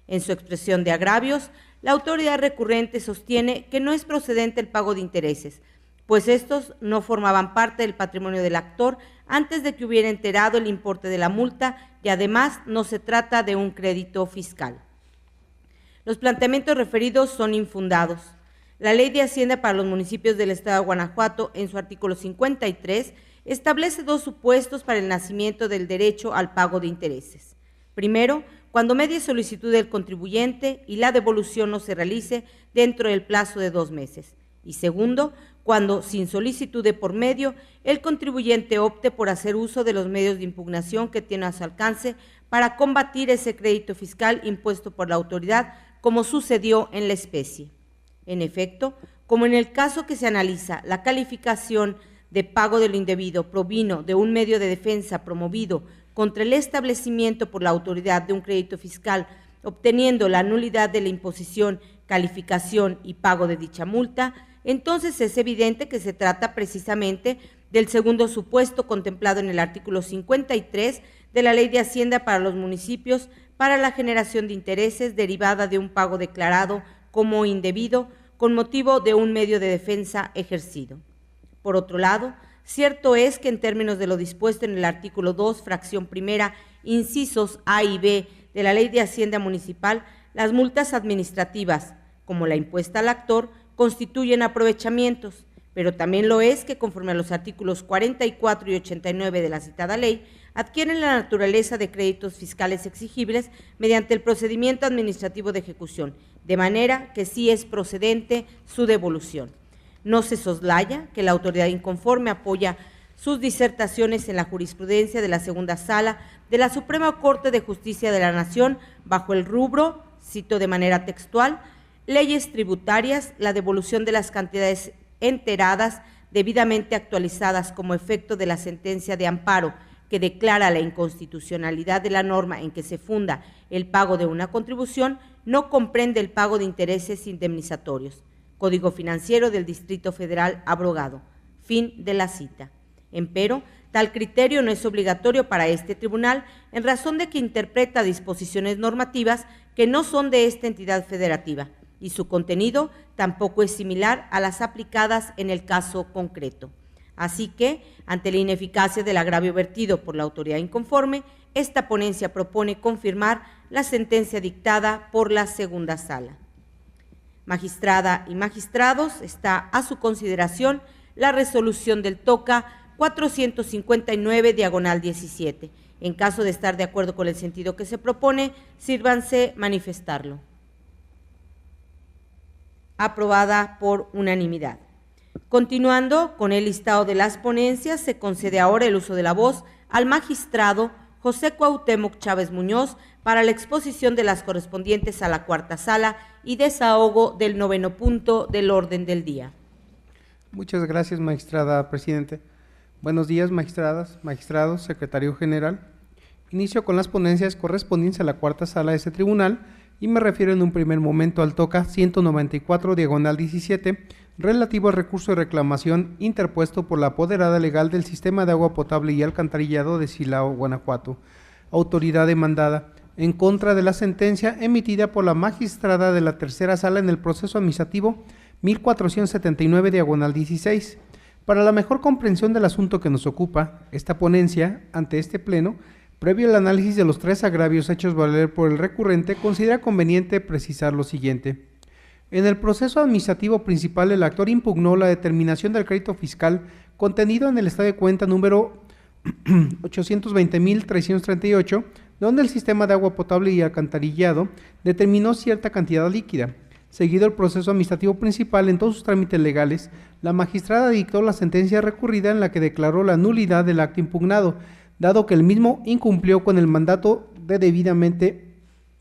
En su expresión de agravios, la autoridad recurrente sostiene que no es procedente el pago de intereses, pues estos no formaban parte del patrimonio del actor antes de que hubiera enterado el importe de la multa y además no se trata de un crédito fiscal. Los planteamientos referidos son infundados. La Ley de Hacienda para los municipios del Estado de Guanajuato, en su artículo 53, establece 2 supuestos para el nacimiento del derecho al pago de intereses. Primero, cuando medie solicitud del contribuyente y la devolución no se realice dentro del plazo de 2 meses. Y segundo, cuando, sin solicitud de por medio, el contribuyente opte por hacer uso de los medios de impugnación que tiene a su alcance para combatir ese crédito fiscal impuesto por la autoridad, como sucedió en la especie. En efecto, como en el caso que se analiza, la calificación de pago de lo indebido provino de un medio de defensa promovido contra el establecimiento por la autoridad de un crédito fiscal, obteniendo la nulidad de la imposición, calificación y pago de dicha multa, entonces es evidente que se trata precisamente del segundo supuesto contemplado en el artículo 53 de la Ley de Hacienda para los municipios para la generación de intereses derivada de un pago declarado como indebido con motivo de un medio de defensa ejercido. Por otro lado, cierto es que en términos de lo dispuesto en el artículo 2, fracción primera, incisos A y B de la Ley de Hacienda Municipal, las multas administrativas, como la impuesta al actor, constituyen aprovechamientos, pero también lo es que conforme a los artículos 44 y 89 de la citada ley, adquieren la naturaleza de créditos fiscales exigibles mediante el procedimiento administrativo de ejecución, de manera que sí es procedente su devolución. No se soslaya que la autoridad inconforme apoya sus disertaciones en la jurisprudencia de la segunda sala de la Suprema Corte de Justicia de la Nación bajo el rubro, cito de manera textual, leyes tributarias, la devolución de las cantidades enteradas debidamente actualizadas como efecto de la sentencia de amparo que declara la inconstitucionalidad de la norma en que se funda el pago de una contribución, no comprende el pago de intereses indemnizatorios. Código Financiero del Distrito Federal abrogado. Fin de la cita. Empero, tal criterio no es obligatorio para este tribunal en razón de que interpreta disposiciones normativas que no son de esta entidad federativa y su contenido tampoco es similar a las aplicadas en el caso concreto. Así que, ante la ineficacia del agravio vertido por la autoridad inconforme, esta ponencia propone confirmar la sentencia dictada por la segunda sala. Magistrada y magistrados, está a su consideración la resolución del TOCA 459/17. En caso de estar de acuerdo con el sentido que se propone, sírvanse manifestarlo. Aprobada por unanimidad. Continuando con el listado de las ponencias, se concede ahora el uso de la voz al magistrado José Cuauhtémoc Chávez Muñoz para la exposición de las correspondientes a la cuarta sala y desahogo del 9º punto del orden del día. Muchas gracias, magistrada presidente. Buenos días, magistradas, magistrados, secretario general. Inicio con las ponencias correspondientes a la cuarta sala de este tribunal y me refiero en un primer momento al TOCA 194/17, relativo al recurso de reclamación interpuesto por la apoderada legal del Sistema de Agua Potable y Alcantarillado de Silao, Guanajuato, autoridad demandada, en contra de la sentencia emitida por la magistrada de la tercera sala en el proceso administrativo 1479/16. Para la mejor comprensión del asunto que nos ocupa, esta ponencia, ante este pleno, previo al análisis de los 3 agravios hechos valer por el recurrente, considera conveniente precisar lo siguiente. En el proceso administrativo principal, el actor impugnó la determinación del crédito fiscal contenido en el estado de cuenta número 820.338, donde el sistema de agua potable y alcantarillado determinó cierta cantidad líquida. Seguido el proceso administrativo principal en todos sus trámites legales, la magistrada dictó la sentencia recurrida en la que declaró la nulidad del acto impugnado, dado que el mismo incumplió con el mandato de debidamente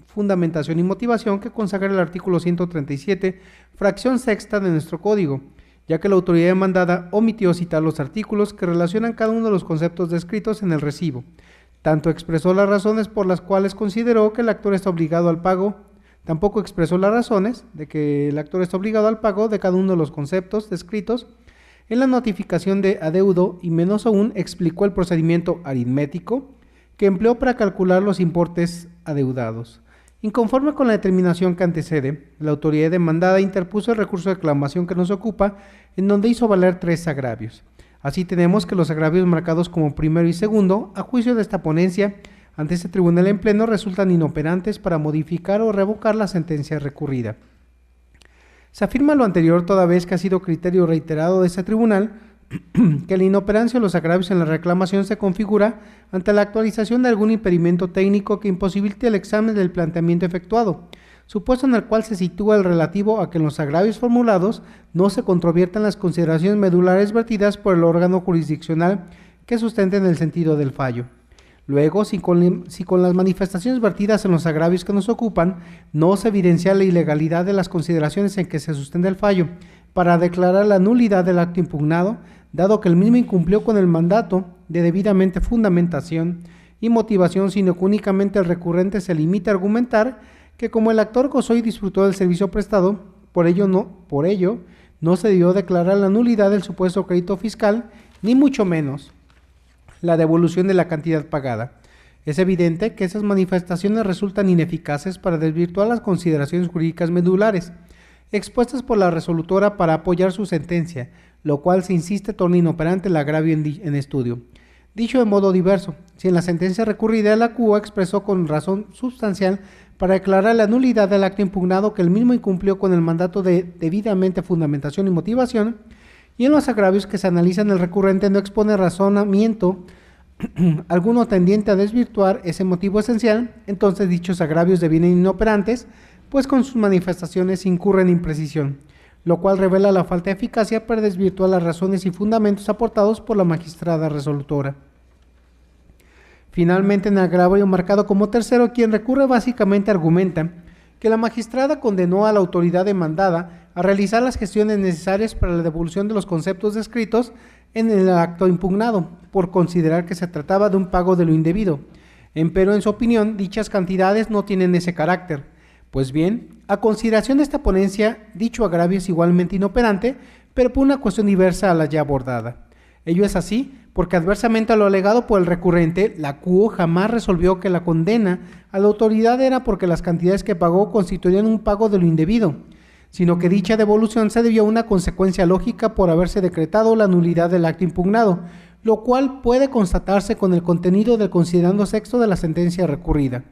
fundamentación y motivación que consagra el artículo 137, fracción sexta de nuestro código, ya que la autoridad demandada omitió citar los artículos que relacionan cada uno de los conceptos descritos en el recibo. Tanto expresó las razones por las cuales consideró que el actor está obligado al pago, tampoco expresó las razones de que el actor está obligado al pago de cada uno de los conceptos descritos en la notificación de adeudo y menos aún explicó el procedimiento aritmético que empleó para calcular los importes adeudados. Inconforme con la determinación que antecede, la autoridad demandada interpuso el recurso de reclamación que nos ocupa, en donde hizo valer 3 agravios. Así tenemos que los agravios marcados como primero y segundo, a juicio de esta ponencia, ante este tribunal en pleno, resultan inoperantes para modificar o revocar la sentencia recurrida. Se afirma lo anterior toda vez que ha sido criterio reiterado de este tribunal que la inoperancia de los agravios en la reclamación se configura ante la actualización de algún impedimento técnico que imposibilite el examen del planteamiento efectuado, supuesto en el cual se sitúa el relativo a que en los agravios formulados no se controviertan las consideraciones medulares vertidas por el órgano jurisdiccional que sustenten el sentido del fallo. Luego, si con las manifestaciones vertidas en los agravios que nos ocupan no se evidencia la ilegalidad de las consideraciones en que se sustenta el fallo, para declarar la nulidad del acto impugnado, dado que el mismo incumplió con el mandato de debidamente fundamentación y motivación, sino que únicamente el recurrente se limita a argumentar que como el actor gozó y disfrutó del servicio prestado, por ello no se debió declarar la nulidad del supuesto crédito fiscal, ni mucho menos la devolución de la cantidad pagada. Es evidente que esas manifestaciones resultan ineficaces para desvirtuar las consideraciones jurídicas medulares expuestas por la resolutora para apoyar su sentencia, lo cual se insiste torna inoperante el agravio en estudio. Dicho de modo diverso, si en la sentencia recurrida la CUA expresó con razón sustancial para declarar la nulidad del acto impugnado que el mismo incumplió con el mandato de debidamente fundamentación y motivación, y en los agravios que se analizan el recurrente no expone razonamiento alguno tendiente a desvirtuar ese motivo esencial, entonces dichos agravios devienen inoperantes, pues con sus manifestaciones incurren en imprecisión. lo cual revela la falta de eficacia para desvirtuar las razones y fundamentos aportados por la magistrada resolutora. Finalmente, en el agravio marcado como tercero, quien recurre básicamente argumenta que la magistrada condenó a la autoridad demandada a realizar las gestiones necesarias para la devolución de los conceptos descritos en el acto impugnado, por considerar que se trataba de un pago de lo indebido. Empero, en su opinión, dichas cantidades no tienen ese carácter. Pues bien, a consideración de esta ponencia, dicho agravio es igualmente inoperante, pero por una cuestión diversa a la ya abordada. Ello es así porque, adversamente a lo alegado por el recurrente, la CUO jamás resolvió que la condena a la autoridad era porque las cantidades que pagó constituían un pago de lo indebido, sino que dicha devolución se debió a una consecuencia lógica por haberse decretado la nulidad del acto impugnado, lo cual puede constatarse con el contenido del considerando sexto de la sentencia recurrida.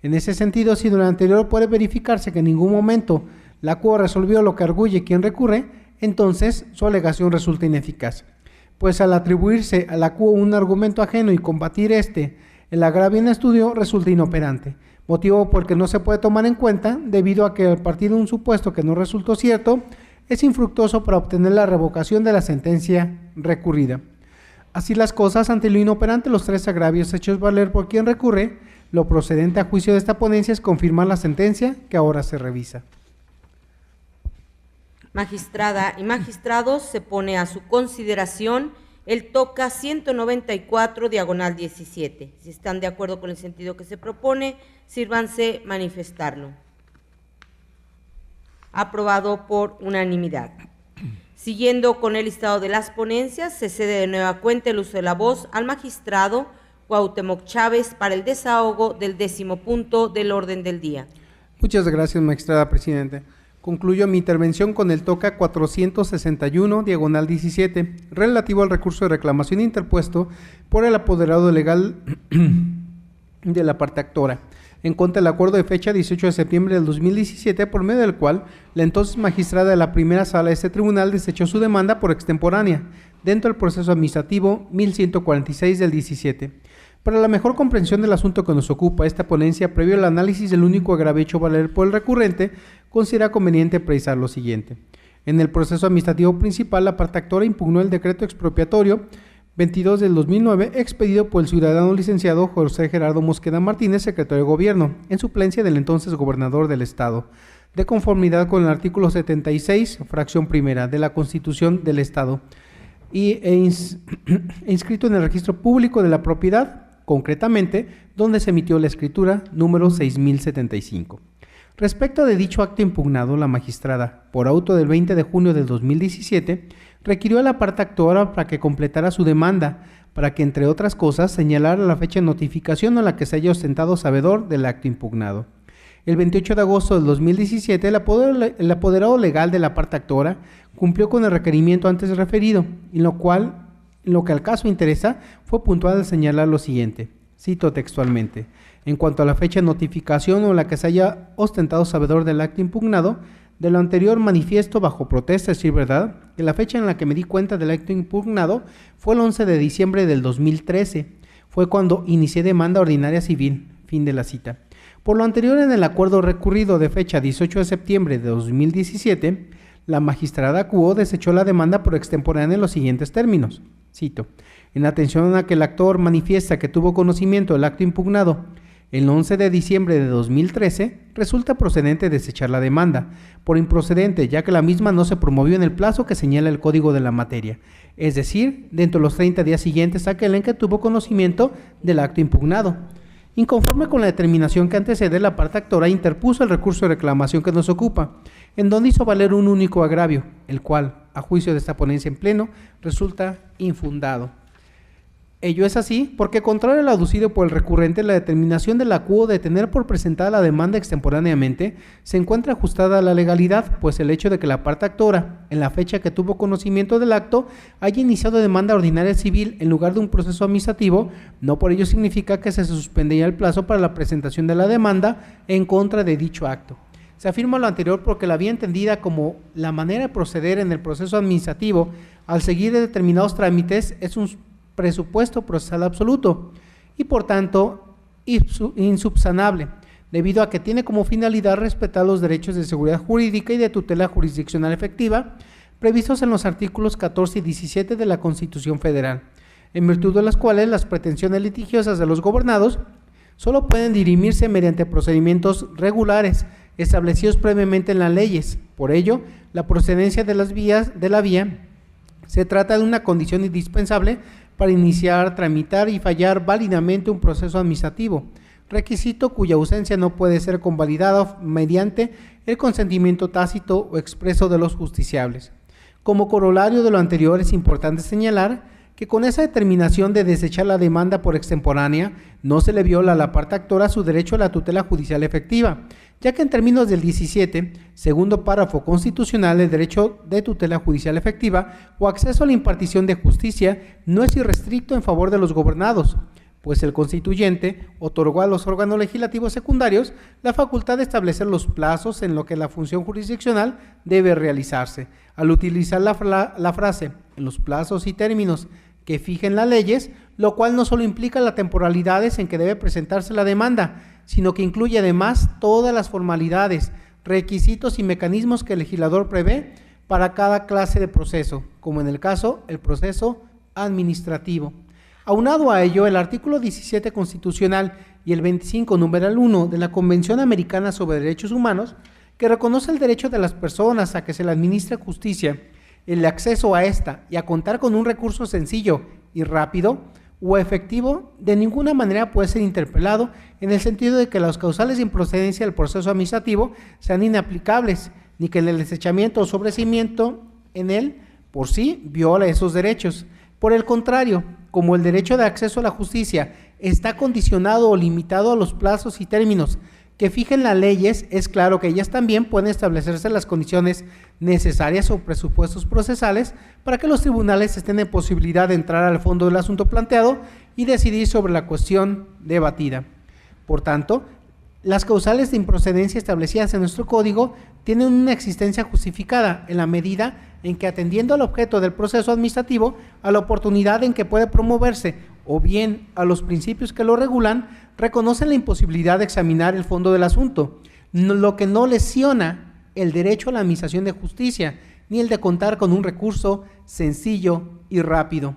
En ese sentido, si de lo anterior puede verificarse que en ningún momento la CUO resolvió lo que arguye quien recurre, entonces su alegación resulta ineficaz, pues al atribuirse a la CUO un argumento ajeno y combatir el agravio en estudio resulta inoperante, motivo por el que no se puede tomar en cuenta debido a que al partir de un supuesto que no resultó cierto, es infructuoso para obtener la revocación de la sentencia recurrida. Así las cosas, ante lo inoperante los tres agravios hechos valer por quien recurre, lo procedente a juicio de esta ponencia es confirmar la sentencia que ahora se revisa. Magistrada y magistrados, se pone a su consideración el toca 194, diagonal 17. Si están de acuerdo con el sentido que se propone, sírvanse manifestarlo. Aprobado por unanimidad. Siguiendo con el listado de las ponencias, se cede de nueva cuenta el uso de la voz al magistrado Cuauhtémoc Chávez para el desahogo del 10º punto del orden del día. Muchas gracias, magistrada presidente. Concluyo mi intervención con el toca 461, diagonal 17, relativo al recurso de reclamación interpuesto por el apoderado legal de la parte actora, en contra del acuerdo de fecha 18 de septiembre del 2017, por medio del cual la entonces magistrada de la primera sala de este tribunal desechó su demanda por extemporánea, dentro del proceso administrativo 1146 del 17. Para la mejor comprensión del asunto que nos ocupa, esta ponencia, previo al análisis del único agravio hecho valer por el recurrente, considera conveniente precisar lo siguiente. En el proceso administrativo principal, la parte actora impugnó el decreto expropiatorio 22 del 2009, expedido por el ciudadano licenciado José Gerardo Mosqueda Martínez, secretario de Gobierno, en suplencia del entonces gobernador del Estado, de conformidad con el artículo 76, fracción primera, de la Constitución del Estado, inscrito en el registro público de la propiedad, concretamente, donde se emitió la escritura número 6075. Respecto de dicho acto impugnado, la magistrada, por auto del 20 de junio del 2017, requirió a la parte actora para que completara su demanda, para que, entre otras cosas, señalara la fecha de notificación en la que se haya ostentado sabedor del acto impugnado. El 28 de agosto del 2017, el apoderado legal de la parte actora cumplió con el requerimiento antes referido, en lo que al caso interesa, fue puntual al señalar lo siguiente, cito textualmente: en cuanto a la fecha de notificación o la que se haya ostentado sabedor del acto impugnado, de lo anterior manifiesto bajo protesta, es decir, verdad, que la fecha en la que me di cuenta del acto impugnado fue el 11 de diciembre del 2013, fue cuando inicié demanda ordinaria civil, fin de la cita. Por lo anterior, en el acuerdo recurrido de fecha 18 de septiembre de 2017, la magistrada CUO desechó la demanda por extemporánea en los siguientes términos, cito: en atención a que el actor manifiesta que tuvo conocimiento del acto impugnado el 11 de diciembre de 2013, resulta procedente desechar la demanda, por improcedente, ya que la misma no se promovió en el plazo que señala el código de la materia, es decir, dentro de los 30 días siguientes a aquel en que tuvo conocimiento del acto impugnado. Inconforme con la determinación que antecede, la parte actora interpuso el recurso de reclamación que nos ocupa, en donde hizo valer un único agravio, el cual, a juicio de esta ponencia en pleno, resulta infundado. Ello es así porque, contrario a lo aducido por el recurrente, la determinación de la CUO de tener por presentada la demanda extemporáneamente se encuentra ajustada a la legalidad, pues el hecho de que la parte actora, en la fecha que tuvo conocimiento del acto, haya iniciado demanda ordinaria civil en lugar de un proceso administrativo, no por ello significa que se suspendería el plazo para la presentación de la demanda en contra de dicho acto. Se afirma lo anterior porque la vía entendida como la manera de proceder en el proceso administrativo al seguir determinados trámites es un presupuesto procesal absoluto y por tanto insubsanable, debido a que tiene como finalidad respetar los derechos de seguridad jurídica y de tutela jurisdiccional efectiva previstos en los artículos 14 y 17 de la Constitución Federal, en virtud de las cuales las pretensiones litigiosas de los gobernados solo pueden dirimirse mediante procedimientos regulares establecidos previamente en las leyes. Por ello, la procedencia de la vía se trata de una condición indispensable para iniciar, tramitar y fallar válidamente un proceso administrativo, requisito cuya ausencia no puede ser convalidada mediante el consentimiento tácito o expreso de los justiciables. Como corolario de lo anterior, es importante señalar que con esa determinación de desechar la demanda por extemporánea, no se le viola a la parte actora su derecho a la tutela judicial efectiva, ya que en términos del 17, segundo párrafo constitucional, el derecho de tutela judicial efectiva o acceso a la impartición de justicia no es irrestricto en favor de los gobernados, pues el constituyente otorgó a los órganos legislativos secundarios la facultad de establecer los plazos en lo que la función jurisdiccional debe realizarse. Al utilizar la frase en los plazos y términos que fijen las leyes, lo cual no solo implica las temporalidades en que debe presentarse la demanda, sino que incluye además todas las formalidades, requisitos y mecanismos que el legislador prevé para cada clase de proceso, como en el caso el proceso administrativo. Aunado a ello, el artículo 17 constitucional y el 25, numeral 1 de la Convención Americana sobre Derechos Humanos, que reconoce el derecho de las personas a que se le administre justicia, el acceso a esta y a contar con un recurso sencillo y rápido o efectivo, de ninguna manera puede ser interpelado en el sentido de que las causales de improcedencia del proceso administrativo sean inaplicables, ni que el desechamiento o sobreseimiento en él por sí viola esos derechos. Por el contrario, como el derecho de acceso a la justicia está condicionado o limitado a los plazos y términos que fijen las leyes, es claro que ellas también pueden establecerse las condiciones necesarias o presupuestos procesales para que los tribunales estén en posibilidad de entrar al fondo del asunto planteado y decidir sobre la cuestión debatida. Por tanto, las causales de improcedencia establecidas en nuestro código tienen una existencia justificada en la medida en que, atendiendo al objeto del proceso administrativo, a la oportunidad en que puede promoverse o bien a los principios que lo regulan, reconocen la imposibilidad de examinar el fondo del asunto, lo que no lesiona el derecho a la administración de justicia, ni el de contar con un recurso sencillo y rápido.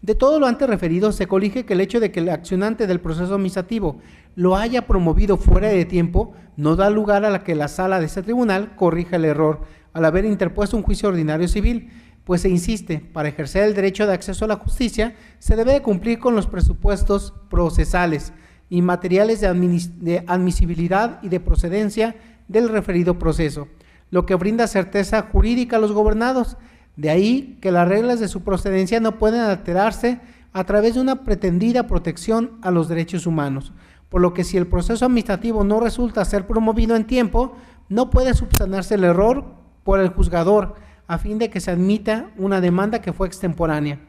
De todo lo antes referido, se colige que el hecho de que el accionante del proceso administrativo lo haya promovido fuera de tiempo no da lugar a que la sala de ese tribunal corrija el error al haber interpuesto un juicio ordinario civil, pues se insiste, para ejercer el derecho de acceso a la justicia, se debe de cumplir con los presupuestos procesales y materiales de admisibilidad y de procedencia del referido proceso, lo que brinda certeza jurídica a los gobernados. De ahí que las reglas de su procedencia no pueden alterarse a través de una pretendida protección a los derechos humanos, por lo que si el proceso administrativo no resulta ser promovido en tiempo, no puede subsanarse el error por el juzgador a fin de que se admita una demanda que fue extemporánea,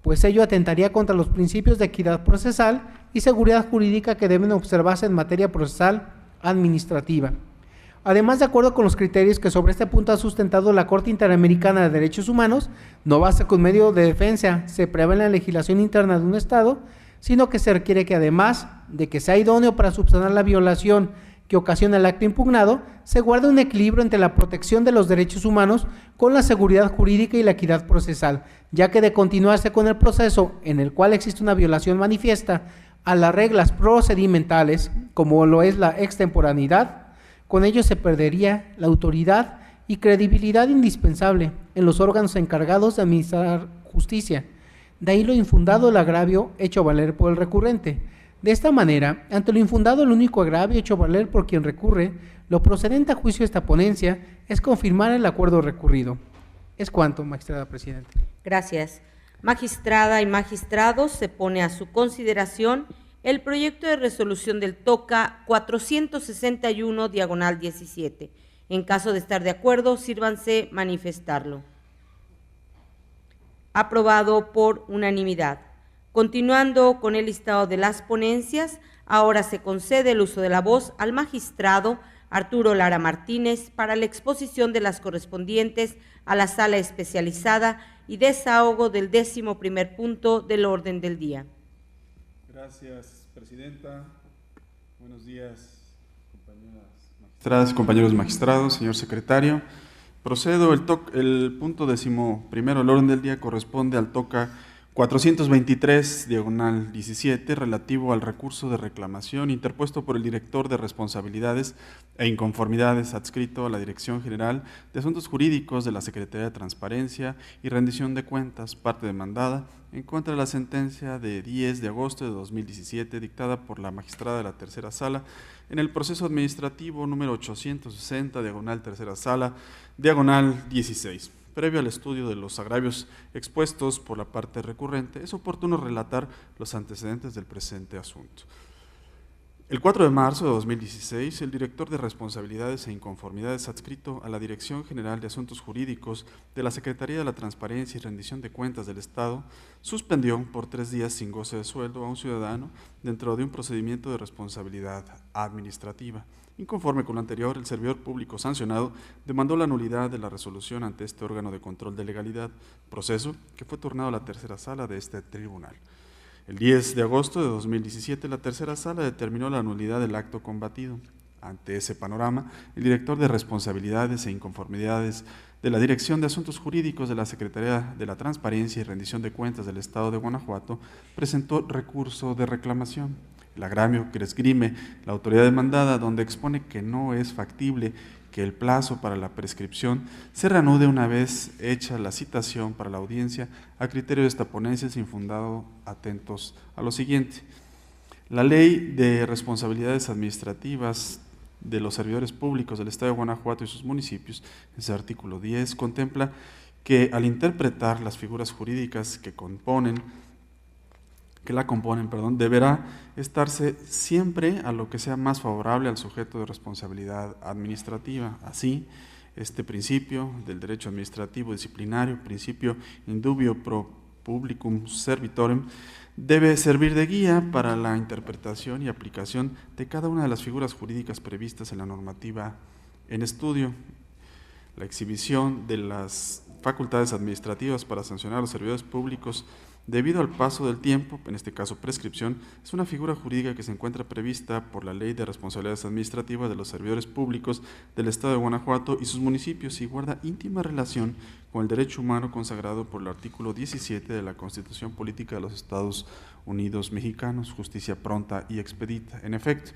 pues ello atentaría contra los principios de equidad procesal y seguridad jurídica que deben observarse en materia procesal administrativa. Además, de acuerdo con los criterios que sobre este punto ha sustentado la Corte Interamericana de Derechos Humanos, no basta con medio de defensa se prevé en la legislación interna de un Estado, sino que se requiere que, además de que sea idóneo para subsanar la violación que ocasiona el acto impugnado, se guarde un equilibrio entre la protección de los derechos humanos con la seguridad jurídica y la equidad procesal, ya que de continuarse con el proceso en el cual existe una violación manifiesta a las reglas procedimentales, como lo es la extemporaneidad, con ello se perdería la autoridad y credibilidad indispensable en los órganos encargados de administrar justicia. De ahí lo infundado del agravio hecho valer por el recurrente. De esta manera, ante lo infundado, el único agravio hecho valer por quien recurre, lo procedente a juicio de esta ponencia es confirmar el acuerdo recurrido. Es cuanto, magistrada presidenta. Gracias. Magistrada y magistrados, se pone a su consideración el proyecto de resolución del TOCA 461/17. En caso de estar de acuerdo, sírvanse manifestarlo. Aprobado por unanimidad. Continuando con el listado de las ponencias, ahora se concede el uso de la voz al magistrado Arturo Lara Martínez para la exposición de las correspondientes a la sala especializada y desahogo del 11º punto del orden del día. Gracias, presidenta. Buenos días, Magistradas y compañeros magistrados, señor secretario, procedo. El punto 11º del orden del día corresponde al toca 423/17, relativo al recurso de reclamación interpuesto por el director de responsabilidades e inconformidades adscrito a la Dirección General de Asuntos Jurídicos de la Secretaría de Transparencia y Rendición de Cuentas, parte demandada, en contra de la sentencia de 10 de agosto de 2017 dictada por la magistrada de la Tercera Sala en el proceso administrativo número 860, diagonal Tercera Sala, diagonal 16. Previo al estudio de los agravios expuestos por la parte recurrente, es oportuno relatar los antecedentes del presente asunto. El 4 de marzo de 2016, el director de responsabilidades e inconformidades adscrito a la Dirección General de Asuntos Jurídicos de la Secretaría de la Transparencia y Rendición de Cuentas del Estado suspendió por 3 días sin goce de sueldo a un ciudadano dentro de un procedimiento de responsabilidad administrativa. Inconforme con lo anterior, el servidor público sancionado demandó la nulidad de la resolución ante este órgano de control de legalidad, proceso que fue turnado a la Tercera Sala de este tribunal. El 10 de agosto de 2017, la Tercera Sala determinó la nulidad del acto combatido. Ante ese panorama, el director de responsabilidades e inconformidades de la Dirección de Asuntos Jurídicos de la Secretaría de la Transparencia y Rendición de Cuentas del Estado de Guanajuato presentó recurso de reclamación. El agravio que esgrime la autoridad demandada, donde expone que no es factible que el plazo para la prescripción se reanude una vez hecha la citación para la audiencia a criterio de esta ponencia, sin fundado, atentos a lo siguiente. La Ley de Responsabilidades Administrativas de los Servidores Públicos del Estado de Guanajuato y sus municipios, en su artículo 10, contempla que al interpretar las figuras jurídicas que la componen, deberá estarse siempre a lo que sea más favorable al sujeto de responsabilidad administrativa. Así, este principio del derecho administrativo disciplinario, principio indubio pro publicum servitorem, debe servir de guía para la interpretación y aplicación de cada una de las figuras jurídicas previstas en la normativa en estudio. La exhibición de las facultades administrativas para sancionar a los servidores públicos debido al paso del tiempo, en este caso prescripción, es una figura jurídica que se encuentra prevista por la Ley de Responsabilidades Administrativas de los Servidores Públicos del Estado de Guanajuato y sus municipios y guarda íntima relación con el derecho humano consagrado por el artículo 17 de la Constitución Política de los Estados Unidos Mexicanos, justicia pronta y expedita. En efecto,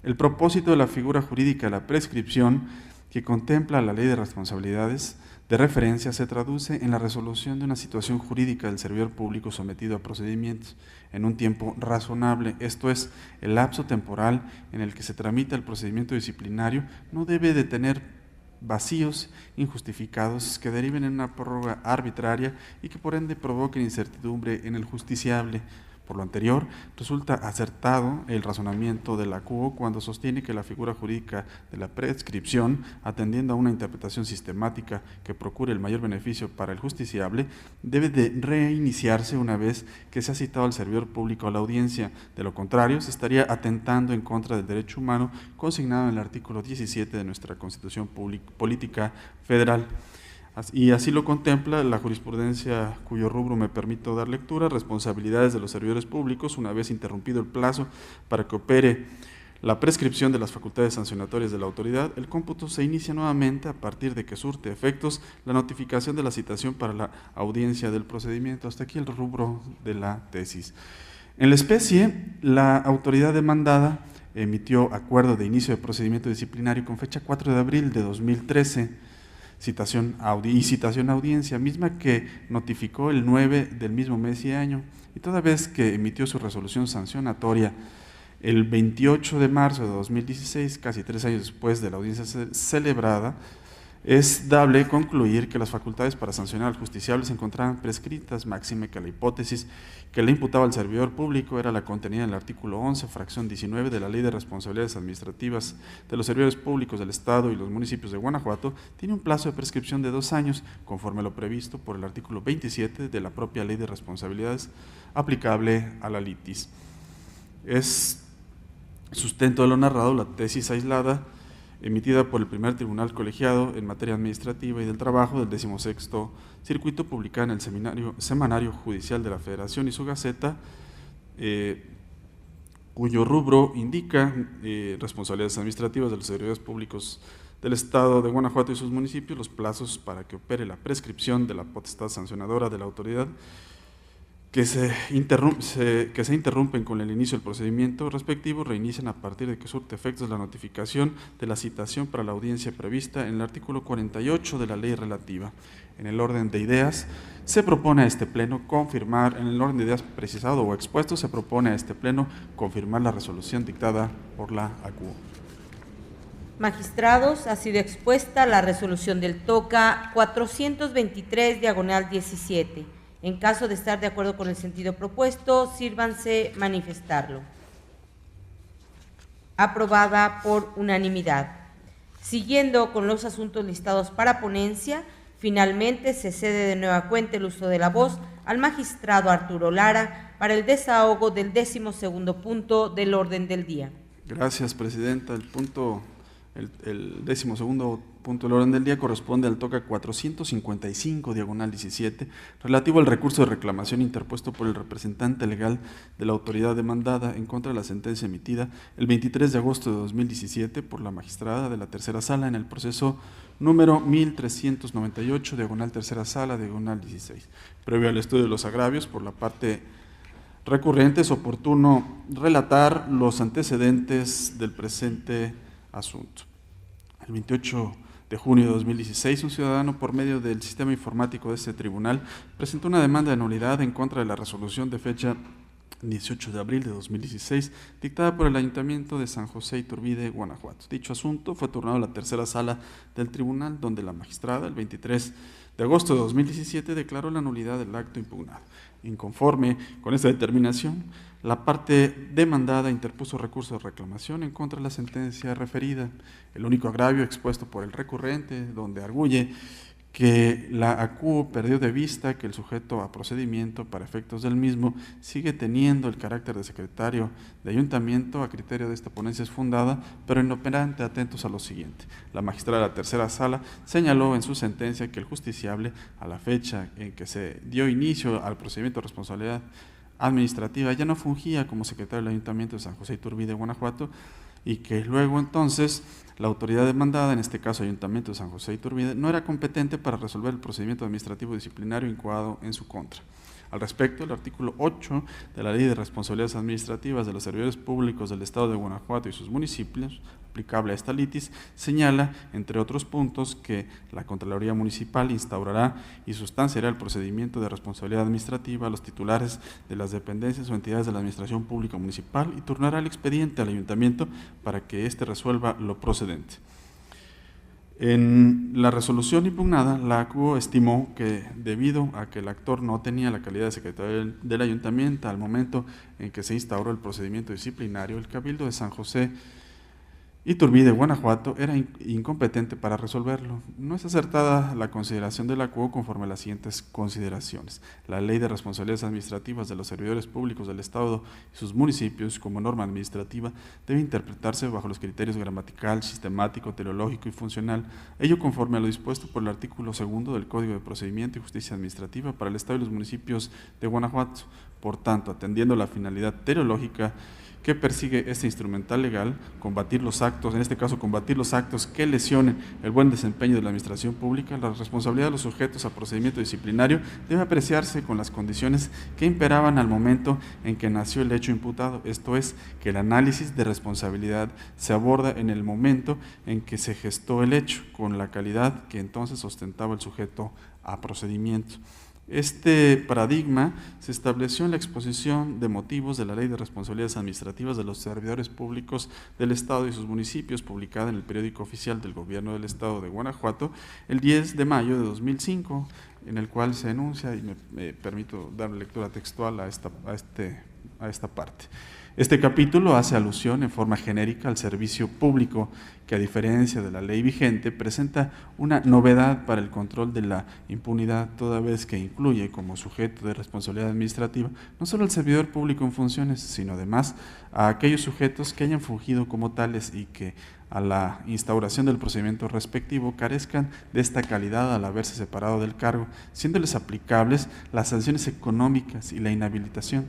el propósito de la figura jurídica de la prescripción que contempla la Ley de Responsabilidades de referencia se traduce en la resolución de una situación jurídica del servidor público sometido a procedimientos en un tiempo razonable, esto es, el lapso temporal en el que se tramita el procedimiento disciplinario no debe de tener vacíos injustificados que deriven en una prórroga arbitraria y que por ende provoquen incertidumbre en el justiciable. Por lo anterior, resulta acertado el razonamiento de la CUO cuando sostiene que la figura jurídica de la prescripción, atendiendo a una interpretación sistemática que procure el mayor beneficio para el justiciable, debe de reiniciarse una vez que se ha citado al servidor público a la audiencia. De lo contrario, se estaría atentando en contra del derecho humano consignado en el artículo 17 de nuestra Constitución Política Federal. Y así lo contempla la jurisprudencia cuyo rubro me permito dar lectura: responsabilidades de los servidores públicos. Una vez interrumpido el plazo para que opere la prescripción de las facultades sancionatorias de la autoridad, el cómputo se inicia nuevamente a partir de que surte efectos la notificación de la citación para la audiencia del procedimiento. Hasta aquí el rubro de la tesis. En la especie, la autoridad demandada emitió acuerdo de inicio de procedimiento disciplinario con fecha 4 de abril de 2013, citación a audiencia, misma que notificó el 9 del mismo mes y año, y toda vez que emitió su resolución sancionatoria el 28 de marzo de 2016, casi 3 años después de la audiencia celebrada, es dable concluir que las facultades para sancionar al justiciable se encontraban prescritas, máxime que la hipótesis que le imputaba al servidor público era la contenida en el artículo 11, fracción 19 de la Ley de Responsabilidades Administrativas de los Servidores Públicos del Estado y los municipios de Guanajuato, tiene un plazo de prescripción de 2 años, conforme a lo previsto por el artículo 27 de la propia Ley de Responsabilidades aplicable a la litis. Es sustento de lo narrado la tesis aislada emitida por el primer tribunal colegiado en materia administrativa y del trabajo del 16º circuito, publicada en el Semanario Judicial de la Federación y su Gaceta, cuyo rubro indica responsabilidades administrativas de los servidores públicos del Estado de Guanajuato y sus municipios, los plazos para que opere la prescripción de la potestad sancionadora de la autoridad que se interrumpen con el inicio del procedimiento respectivo, reinician a partir de que surte efectos la notificación de la citación para la audiencia prevista en el artículo 48 de la ley relativa. En el orden de ideas se propone a este Pleno confirmar, en el orden de ideas precisado o expuesto, se propone a este Pleno confirmar la resolución dictada por la ACUO. Magistrados, ha sido expuesta la resolución del TOCA 423/17. En caso de estar de acuerdo con el sentido propuesto, sírvanse manifestarlo. Aprobada por unanimidad. Siguiendo con los asuntos listados para ponencia, finalmente se cede de nueva cuenta el uso de la voz al magistrado Arturo Lara para el desahogo del 12º punto del orden del día. Gracias, Presidenta. El 12º punto del orden del día corresponde al TOCA 455/17, relativo al recurso de reclamación interpuesto por el representante legal de la autoridad demandada en contra de la sentencia emitida el 23 de agosto de 2017 por la magistrada de la tercera sala en el proceso número 1398/tercera sala, -16. Previo al estudio de los agravios por la parte recurrente, es oportuno relatar los antecedentes del presente asunto. El 28 de junio de 2016, un ciudadano, por medio del sistema informático de este tribunal, presentó una demanda de nulidad en contra de la resolución de fecha 18 de abril de 2016, dictada por el Ayuntamiento de San José Iturbide, Guanajuato. Dicho asunto fue turnado a la tercera sala del tribunal, donde la magistrada, el 23 de agosto de 2017, declaró la nulidad del acto impugnado. Inconforme con esta determinación, la parte demandada interpuso recurso de reclamación en contra de la sentencia referida. El único agravio expuesto por el recurrente, donde arguye que la ACUO perdió de vista que el sujeto a procedimiento, para efectos del mismo, sigue teniendo el carácter de secretario de ayuntamiento, a criterio de esta ponencia es fundada, pero inoperante. Atentos a lo siguiente. La magistrada de la tercera sala señaló en su sentencia que el justiciable, a la fecha en que se dio inicio al procedimiento de responsabilidad administrativa, ya no fungía como secretario del Ayuntamiento de San José Iturbide, Guanajuato, y que luego entonces la autoridad demandada, en este caso Ayuntamiento de San José Iturbide, no era competente para resolver el procedimiento administrativo disciplinario incoado en su contra. Al respecto, el artículo 8 de la Ley de Responsabilidades Administrativas de los Servidores Públicos del Estado de Guanajuato y sus municipios, aplicable a esta litis, señala, entre otros puntos, que la Contraloría Municipal instaurará y sustanciará el procedimiento de responsabilidad administrativa a los titulares de las dependencias o entidades de la Administración Pública Municipal y turnará el expediente al Ayuntamiento para que éste resuelva lo procedente. En la resolución impugnada, la ACUO estimó que, debido a que el actor no tenía la calidad de secretario del Ayuntamiento al momento en que se instauró el procedimiento disciplinario, el Cabildo de San José Iturbide, Guanajuato, era incompetente para resolverlo. No es acertada la consideración de la ACUO conforme a las siguientes consideraciones. La Ley de Responsabilidades Administrativas de los Servidores Públicos del Estado y sus municipios, como norma administrativa, debe interpretarse bajo los criterios gramatical, sistemático, teleológico y funcional, ello conforme a lo dispuesto por el artículo 2 del Código de Procedimiento y Justicia Administrativa para el Estado y los municipios de Guanajuato. Por tanto, atendiendo la finalidad teleológica que persigue este instrumental legal, combatir los actos, en este caso combatir los actos que lesionen el buen desempeño de la administración pública, la responsabilidad de los sujetos a procedimiento disciplinario debe apreciarse con las condiciones que imperaban al momento en que nació el hecho imputado, esto es, que el análisis de responsabilidad se aborda en el momento en que se gestó el hecho, con la calidad que entonces ostentaba el sujeto a procedimiento. Este paradigma se estableció en la exposición de motivos de la Ley de Responsabilidades Administrativas de los Servidores Públicos del Estado y sus municipios, publicada en el Periódico Oficial del Gobierno del Estado de Guanajuato el 10 de mayo de 2005, en el cual se enuncia, y me permito dar lectura textual a esta parte. Este capítulo hace alusión en forma genérica al servicio público, que a diferencia de la ley vigente presenta una novedad para el control de la impunidad, toda vez que incluye como sujeto de responsabilidad administrativa no solo al servidor público en funciones, sino además a aquellos sujetos que hayan fungido como tales y que a la instauración del procedimiento respectivo carezcan de esta calidad al haberse separado del cargo, siéndoles aplicables las sanciones económicas y la inhabilitación.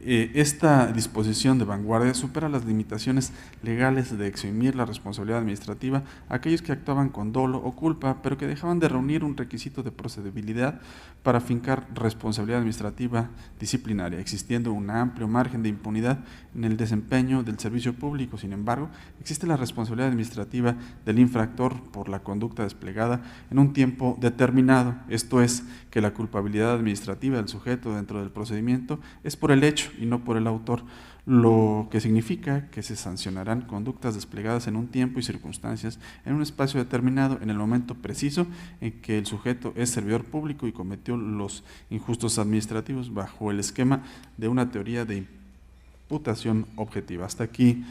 esta disposición de vanguardia supera las limitaciones legales de eximir la responsabilidad administrativa a aquellos que actuaban con dolo o culpa, pero que dejaban de reunir un requisito de procedibilidad para fincar responsabilidad administrativa disciplinaria, existiendo un amplio margen de impunidad en el desempeño del servicio público. Sin embargo, existe la responsabilidad administrativa del infractor por la conducta desplegada en un tiempo determinado, esto es, que la culpabilidad administrativa del sujeto dentro del procedimiento es por el hecho y no por el autor, lo que significa que se sancionarán conductas desplegadas en un tiempo y circunstancias en un espacio determinado en el momento preciso en que el sujeto es servidor público y cometió los injustos administrativos bajo el esquema de una teoría de imputación objetiva. Hasta aquí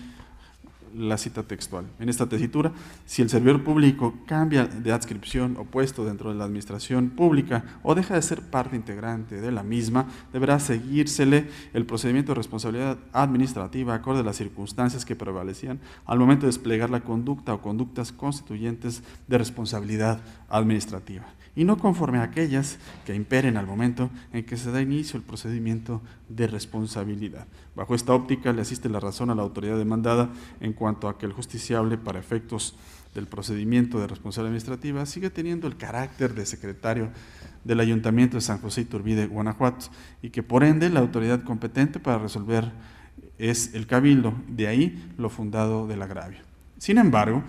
la cita textual. En esta tesitura, si el servidor público cambia de adscripción o puesto dentro de la administración pública o deja de ser parte integrante de la misma, deberá seguírsele el procedimiento de responsabilidad administrativa acorde a las circunstancias que prevalecían al momento de desplegar la conducta o conductas constituyentes de responsabilidad administrativa, y no conforme a aquellas que imperen al momento en que se da inicio el procedimiento de responsabilidad. Bajo esta óptica le asiste la razón a la autoridad demandada en cuanto a que el justiciable, para efectos del procedimiento de responsabilidad administrativa, sigue teniendo el carácter de secretario del Ayuntamiento de San José Iturbide, Guanajuato, y que por ende la autoridad competente para resolver es el Cabildo, de ahí lo fundado del agravio. Sin embargo,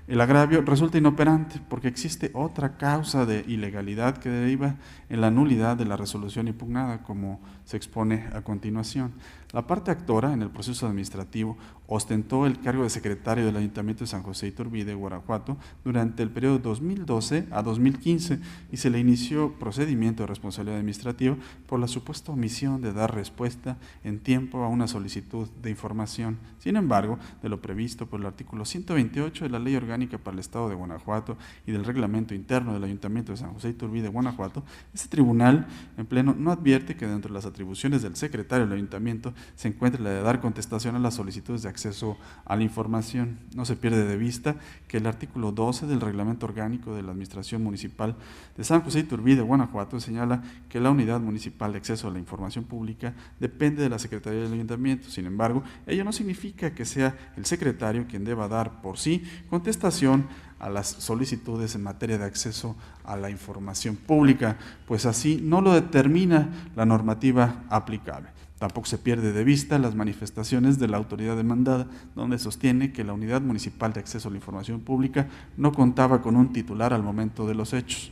el agravio resulta inoperante porque existe otra causa de ilegalidad que deriva en la nulidad de la resolución impugnada, como se expone a continuación. La parte actora en el proceso administrativo ostentó el cargo de secretario del Ayuntamiento de San José Iturbide, Guanajuato, durante el periodo 2012 a 2015 y se le inició procedimiento de responsabilidad administrativa por la supuesta omisión de dar respuesta en tiempo a una solicitud de información. Sin embargo, de lo previsto por el artículo 128 de la Ley Orgánica para el Estado de Guanajuato y del Reglamento Interno del Ayuntamiento de San José Iturbide, Guanajuato, este tribunal en pleno no advierte que dentro de las atribuciones del secretario del Ayuntamiento se encuentra la de dar contestación a las solicitudes de acceso a la información. No se pierde de vista que el artículo 12 del Reglamento Orgánico de la Administración Municipal de San José Iturbide, Guanajuato, señala que la Unidad Municipal de Acceso a la Información Pública depende de la Secretaría del Ayuntamiento. Sin embargo, ello no significa que sea el secretario quien deba dar por sí contestación a las solicitudes en materia de acceso a la información pública, pues así no lo determina la normativa aplicable. Tampoco se pierde de vista las manifestaciones de la autoridad demandada, donde sostiene que la Unidad Municipal de Acceso a la Información Pública no contaba con un titular al momento de los hechos.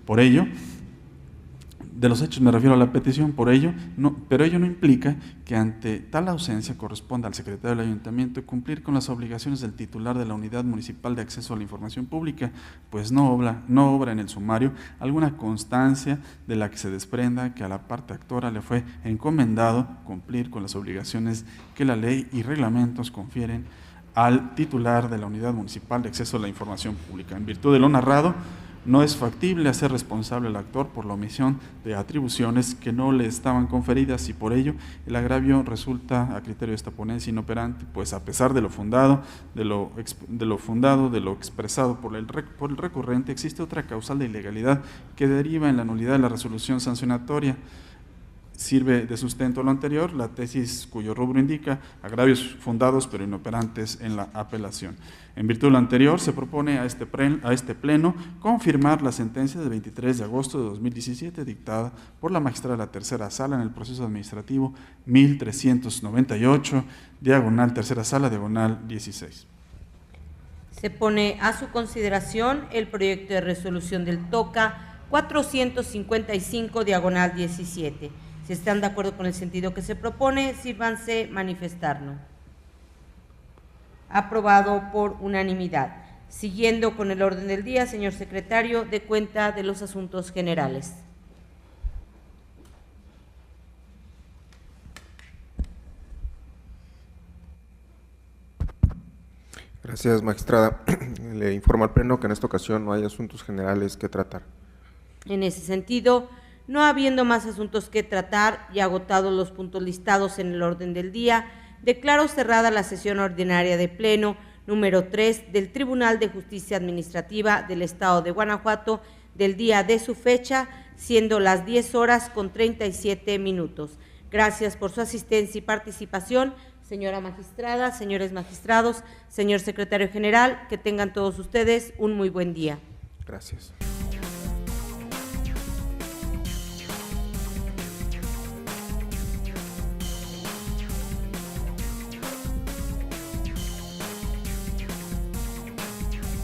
Por ello, de los hechos me refiero a la petición, pero ello no implica que ante tal ausencia corresponda al secretario del Ayuntamiento cumplir con las obligaciones del titular de la Unidad Municipal de Acceso a la Información Pública, pues no obra en el sumario alguna constancia de la que se desprenda que a la parte actora le fue encomendado cumplir con las obligaciones que la ley y reglamentos confieren al titular de la Unidad Municipal de Acceso a la Información Pública. En virtud de lo narrado, no es factible hacer responsable al actor por la omisión de atribuciones que no le estaban conferidas y por ello el agravio resulta a criterio de esta ponencia inoperante, pues a pesar de lo fundado, de lo expresado por el recurrente, existe otra causal de ilegalidad que deriva en la nulidad de la resolución sancionatoria. Sirve de sustento a lo anterior la tesis cuyo rubro indica agravios fundados pero inoperantes en la apelación. En virtud de lo anterior, se propone a este Pleno confirmar la sentencia del 23 de agosto de 2017 dictada por la magistrada de la tercera sala en el proceso administrativo 1398, diagonal tercera sala, diagonal 16. Se pone a su consideración el proyecto de resolución del TOCA 455, diagonal 17. Si están de acuerdo con el sentido que se propone, sírvanse manifestarlo. Aprobado por unanimidad. Siguiendo con el orden del día, señor secretario, dé cuenta de los asuntos generales. Gracias, magistrada. Le informo al Pleno que en esta ocasión no hay asuntos generales que tratar. En ese sentido, no habiendo más asuntos que tratar y agotados los puntos listados en el orden del día, declaro cerrada la sesión ordinaria de Pleno número 3 del Tribunal de Justicia Administrativa del Estado de Guanajuato del día de su fecha, siendo las 10:37. Gracias por su asistencia y participación, señora magistrada, señores magistrados, señor secretario general, que tengan todos ustedes un muy buen día. Gracias.